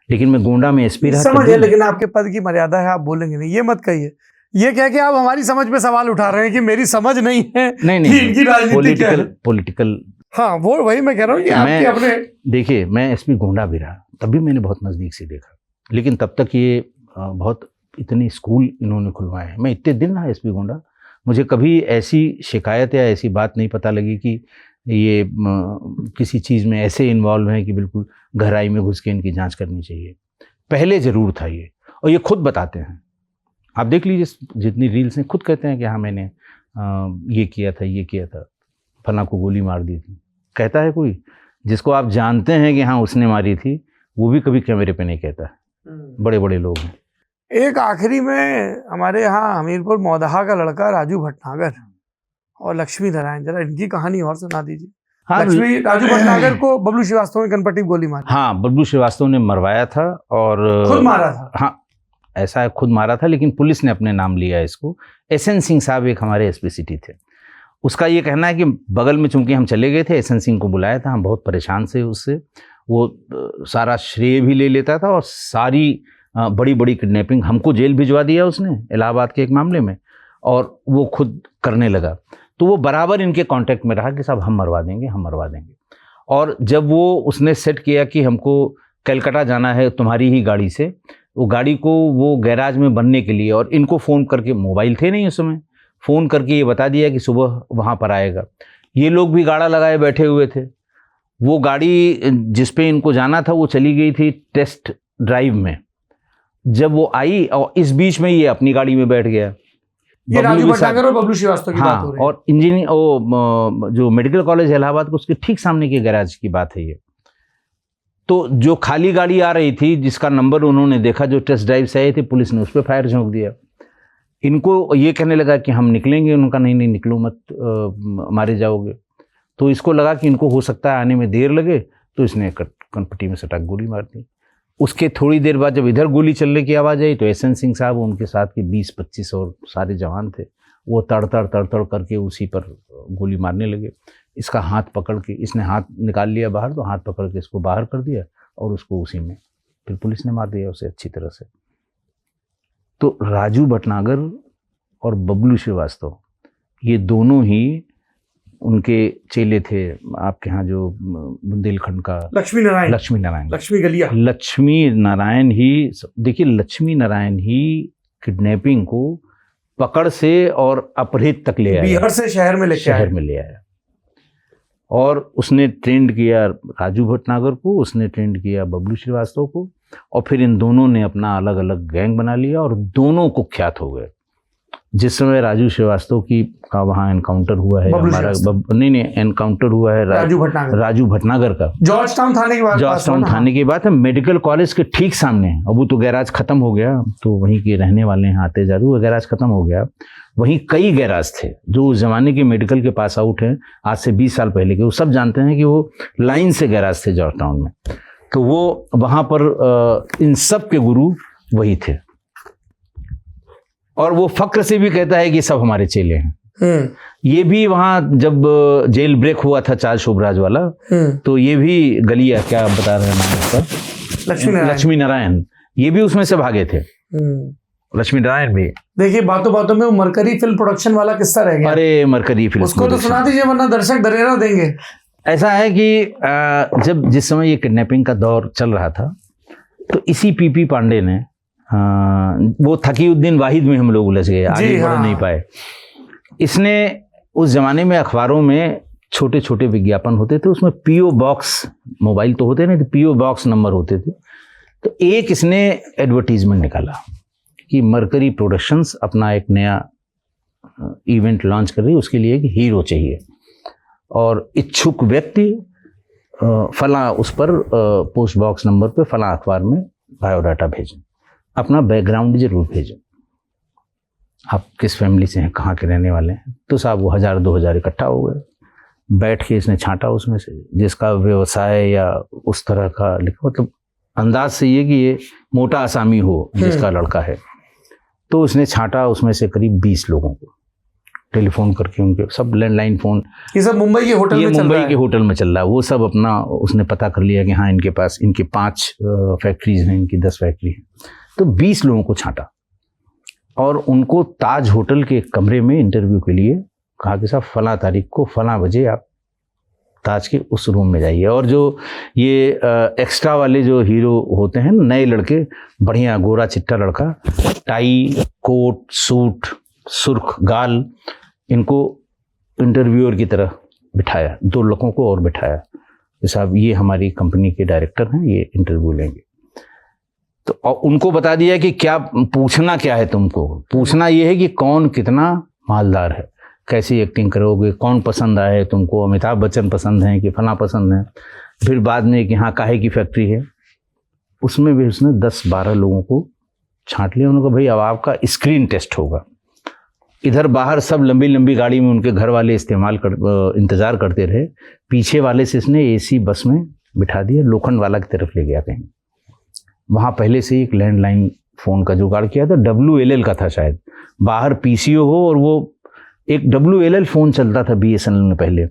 लेकिन मैं गोंडा में एसपी रहा। समझ है, लेकिन आपके पद की मर्यादा है, आप बोलेंगे नहीं, ये मत कहिए। ये कह के आप हमारी समझ पे सवाल उठा रहे हैं कि मेरी समझ नहीं है, नहीं इनकी राजनीति क्या है। पॉलिटिकल हाँ, वो वही मैं कह रहा हूँ कि आपके अपने, देखिए मैं एसपी गोंडा भी रहा, तब भी मैंने बहुत नज़दीक से देखा, लेकिन तब तक ये बहुत इतने स्कूल इन्होंने खुलवाए हैं। मैं इतने दिन रहा एसपी गोंडा, मुझे कभी ऐसी शिकायत या ऐसी बात नहीं पता लगी कि ये किसी चीज़ में ऐसे इन्वॉल्व हैं कि बिल्कुल गहराई में घुस के इनकी जांच करनी चाहिए। पहले ज़रूर था ये, और ये खुद बताते हैं, आप देख लीजिए जितनी रील्स हैं, खुद कहते हैं कि हाँ मैंने ये किया था, ये किया था, फला को गोली मार दी थी। कहता है कोई जिसको आप जानते हैं कि हाँ उसने मारी थी, वो भी कभी कैमरे पे नहीं कहता है। बड़े बड़े लोग हैं। एक आखिरी में हमारे यहाँ हमीरपुर मौदहा का लड़का राजू भटनागर और लक्ष्मी नारायण, जरा इनकी कहानी और सुना दीजिए। हाँ, राजू भटनागर को बबलू श्रीवास्तव ने कनपट्टी गोली मारी। हाँ, बबलू श्रीवास्तव ने मरवाया था और खुद मारा था। हाँ, ऐसा है, खुद मारा था, लेकिन पुलिस ने अपने नाम लिया इसको। एसएन सिंह साहब एक हमारे एसपी सिटी थे, उसका ये कहना है कि बगल में चूंकि हम चले गए थे, एसएन सिंह को बुलाया था, हम बहुत परेशान से उससे, वो सारा श्रेय भी ले लेता था और सारी बड़ी बड़ी किडनैपिंग हमको जेल भिजवा दिया उसने इलाहाबाद के एक मामले में, और वो खुद करने लगा। तो वो बराबर इनके कांटेक्ट में रहा कि साहब हम मरवा देंगे, हम मरवा देंगे। और जब वो उसने सेट किया कि हमको कलकत्ता जाना है तुम्हारी ही गाड़ी से, वो गाड़ी को वो गैराज में बनने के लिए, और इनको फ़ोन करके, मोबाइल थे नहीं उस समय, फ़ोन करके ये बता दिया कि सुबह वहाँ पर आएगा। ये लोग भी गाड़ा लगाए बैठे हुए थे। वो गाड़ी जिस पे इनको जाना था वो चली गई थी टेस्ट ड्राइव में। जब वो आई और इस बीच में ये अपनी गाड़ी में बैठ गया। ये राजू भटनागर और बबलू श्रीवास्तव की बात हो रही है। और इंजीनियर जो मेडिकल कॉलेज है इलाहाबाद को, उसके ठीक सामने के गैराज की बात है ये। तो जो खाली गाड़ी आ रही थी जिसका नंबर उन्होंने देखा, जो टेस्ट ड्राइव से आए थे, पुलिस ने उस पर फायर झोंक दिया। इनको ये कहने लगा कि हम निकलेंगे, उनका नहीं नहीं निकलो मत, मारे जाओगे। तो इसको लगा कि इनको हो सकता है आने में देर लगे, तो इसने कनपट्टी में सटाक गोली मार दी। उसके थोड़ी देर बाद जब इधर गोली चलने की आवाज़ आई तो एसएन सिंह साहब, उनके साथ के 20-25 और सारे जवान थे, वो तड़ तड़ करके उसी पर गोली मारने लगे। इसका हाथ पकड़ के, इसने हाथ निकाल लिया बाहर, तो हाथ पकड़ के इसको बाहर कर दिया और उसको उसी में फिर पुलिस ने मार दिया उसे अच्छी तरह से। तो राजू भटनागर और बबलू श्रीवास्तव ये दोनों ही उनके चेले थे। आपके यहाँ जो बुंदेलखंड का लक्ष्मी नारायण ही, देखिए लक्ष्मी नारायण ही किडनैपिंग को पकड़ से और अपहृत तक ले आया, बिहार से शहर में ले आया। और उसने ट्रेंड किया राजू भटनागर को, उसने ट्रेंड किया बबलू श्रीवास्तव को, और फिर इन दोनों ने अपना अलग अलग गैंग बना लिया और दोनों कुख्यात हो गए। जिस समय राजू श्रीवास्तव का वहाँ एनकाउंटर हुआ है, हमारा नहीं एनकाउंटर हुआ है राजू भटनागर का जॉर्ज टाउन थाने की बात है, मेडिकल कॉलेज के ठीक सामने। अब वो तो गैराज खत्म हो गया, तो वहीं के रहने वाले हैं, आते जाते, वो गैराज खत्म हो गया। वहीं कई गैराज थे जो उस जमाने के मेडिकल के पास आउट हैं, आज से 20 साल पहले के, वो सब जानते हैं कि वो लाइन से गैराज थे जॉर्ज टाउन में। तो वो वहाँ पर इन सब के गुरु वही थे, और वो फक्र से भी कहता है कि सब हमारे चेले हैं। ये भी वहाँ जब जेल ब्रेक हुआ था चार्ल्स शोभराज वाला, तो ये भी गलिया, क्या आप बता रहे हैं नाम उसका, लक्ष्मी नारायण, ये भी उसमें से भागे थे। लक्ष्मी नारायण भी, देखिए बातों बातों में वो मरकरी फिल्म प्रोडक्शन वाला किस्सा रह गया। अरे मरकरी फिल्म, उसको तो सुना दीजिए वरना दर्शक दरेरा देंगे। ऐसा है कि जिस समय ये किडनैपिंग का दौर चल रहा था, तो इसी पीपी पांडे ने, वो तकीउद्दीन वाहिद में हम लोग उलझ गए, आगे बढ़ नहीं पाए। इसने उस जमाने में अखबारों में छोटे छोटे विज्ञापन होते थे, उसमें पीओ बॉक्स, मोबाइल तो होते नहीं थे, पीओ बॉक्स नंबर होते थे। तो एक इसने एडवर्टीजमेंट निकाला कि मरकरी प्रोडक्शंस अपना एक नया इवेंट लॉन्च कर रही है, उसके लिए एक हीरो चाहिए, और इच्छुक व्यक्ति फला उस पर पोस्ट बॉक्स नंबर पे फला अखबार में बायोडाटा भेजें, अपना बैकग्राउंड जरूर भेजें, आप किस फैमिली से हैं, कहाँ के रहने वाले हैं। तो साहब वो 1000-2000 इकट्ठा हो गए। बैठ के इसने छांटा उसमें से, जिसका व्यवसाय या उस तरह का लिखा, मतलब अंदाज से ये कि ये मोटा आसामी हो जिसका लड़का है। तो उसने छांटा, उसमें से करीब 20 लोगों को टेलीफोन करके, उनके सब लैंडलाइन फ़ोन, ये सब मुंबई के होटल में चल रहा है। मुंबई के होटल में चल रहा है। वो सब अपना उसने पता कर लिया कि हाँ इनके पास, इनके 5 फैक्ट्रीज हैं, इनकी 10 फैक्ट्री हैं। तो 20 लोगों को छांटा और उनको ताज होटल के एक कमरे में इंटरव्यू के लिए कहा कि साहब फलां तारीख को फलां बजे आप ताज के उस रूम में जाइए। और जो ये एक्स्ट्रा वाले जो हीरो होते हैं, नए लड़के, बढ़िया गोरा चिट्टा लड़का, टाई, कोट, सूट, सुर्ख गाल, इनको इंटरव्यूअर की तरह बिठाया। 2 लोगों को और बिठाया कि साहब ये हमारी कंपनी के डायरेक्टर हैं, ये इंटरव्यू लेंगे। तो और उनको बता दिया कि क्या पूछना, क्या है तुमको पूछना, ये है कि कौन कितना मालदार है, कैसी एक्टिंग करोगे, कौन पसंद आए तुमको, अमिताभ बच्चन पसंद हैं कि फला पसंद है। फिर बाद में कि हाँ काहे की फैक्ट्री है, उसमें भी उसने 10-12 लोगों को छांट लिया। उन्होंने कहा भाई अब आपका स्क्रीन टेस्ट होगा। इधर बाहर सब लंबी लंबी गाड़ी में उनके घर वाले इंतज़ार करते रहे। पीछे वाले से इसने एसी बस में बिठा दिया, लोखंड वाला की तरफ ले गया कहीं। वहाँ पहले से एक लैंडलाइन फ़ोन का जुगाड़ किया था, WLL का था शायद, बाहर PCO हो, और वो एक WLL फ़ोन चलता था BSNL में पहले,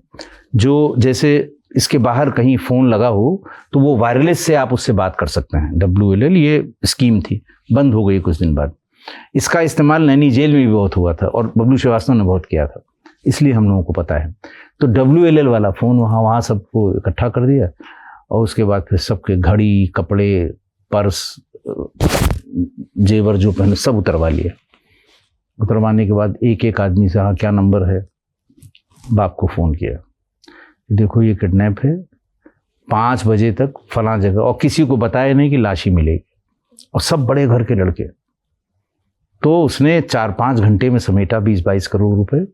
जो जैसे इसके बाहर कहीं फ़ोन लगा हो तो वो वायरलेस से आप उससे बात कर सकते हैं। WLL ये स्कीम थी, बंद हो गई कुछ दिन बाद। इसका इस्तेमाल नैनी जेल में भी बहुत हुआ था और बबलू श्रीवास्तव ने बहुत किया था, इसलिए हम लोगों को पता है। तो WLL वाला फ़ोन वहाँ सबको इकट्ठा कर दिया और उसके बाद फिर सबके घड़ी, कपड़े, पर्स, जेवर जो पहने सब उतरवा लिए। उतरवाने के बाद एक एक आदमी से हाँ क्या नंबर है, बाप को फ़ोन किया, देखो ये किडनैप है, 5 बजे तक फलां जगह, और किसी को बताया नहीं कि लाश ही मिलेगी, और सब बड़े घर के लड़के। तो उसने 4-5 घंटे में समेटा 20-22 करोड़ रुपए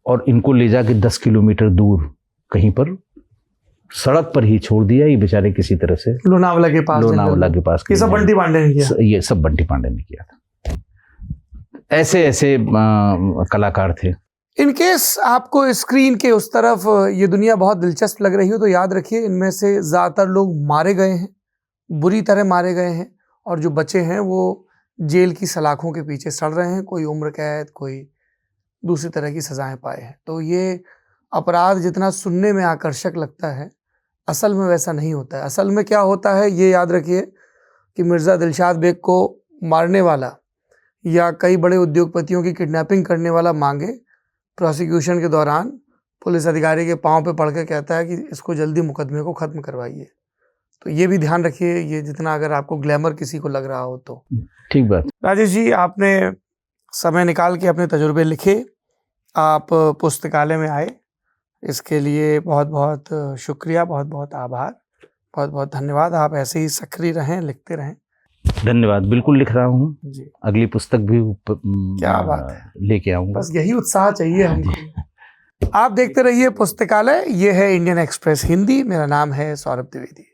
और इनको ले जाके 10 किलोमीटर दूर कहीं पर सड़क पर ही छोड़ दिया। ये बेचारे किसी तरह से लोनावला के पास ये सब बंटी पांडे ने किया। ये सब बंटी पांडे ने किया था। ऐसे ऐसे कलाकार थे। इन केस आपको स्क्रीन के उस तरफ ये दुनिया बहुत दिलचस्प लग रही हो तो याद रखिए इनमें से ज़्यादातर लोग मारे गए हैं, बुरी तरह मारे गए हैं, और जो बचे हैं वो जेल की सलाखों के पीछे सड़ रहे हैं। कोई उम्र कैद, कोई दूसरी तरह की सज़ाएं पाए हैं। तो ये अपराध जितना सुनने में आकर्षक लगता है, असल में वैसा नहीं होता है। असल में क्या होता है ये याद रखिए कि मिर्ज़ा दिलशाद बेग को मारने वाला या कई बड़े उद्योगपतियों की किडनैपिंग करने वाला मांगे प्रोसिक्यूशन के दौरान पुलिस अधिकारी के पांव पे पड़ के कहता है कि इसको जल्दी मुकदमे को ख़त्म करवाइए। तो ये भी ध्यान रखिए, ये जितना अगर आपको ग्लैमर किसी को लग रहा हो तो। ठीक बात। राजेश जी, आपने समय निकाल के अपने तजुर्बे लिखे, आप पुस्तकालय में आए, इसके लिए बहुत बहुत शुक्रिया, बहुत बहुत आभार, बहुत बहुत धन्यवाद। आप ऐसे ही सक्रिय रहें, लिखते रहें। धन्यवाद। बिल्कुल लिख रहा हूँ जी, अगली पुस्तक भी क्या बात है, लेके आऊँगा। बस यही उत्साह चाहिए हमको। आप देखते रहिए पुस्तकालय। ये है इंडियन एक्सप्रेस हिंदी। मेरा नाम है सौरभ द्विवेदी।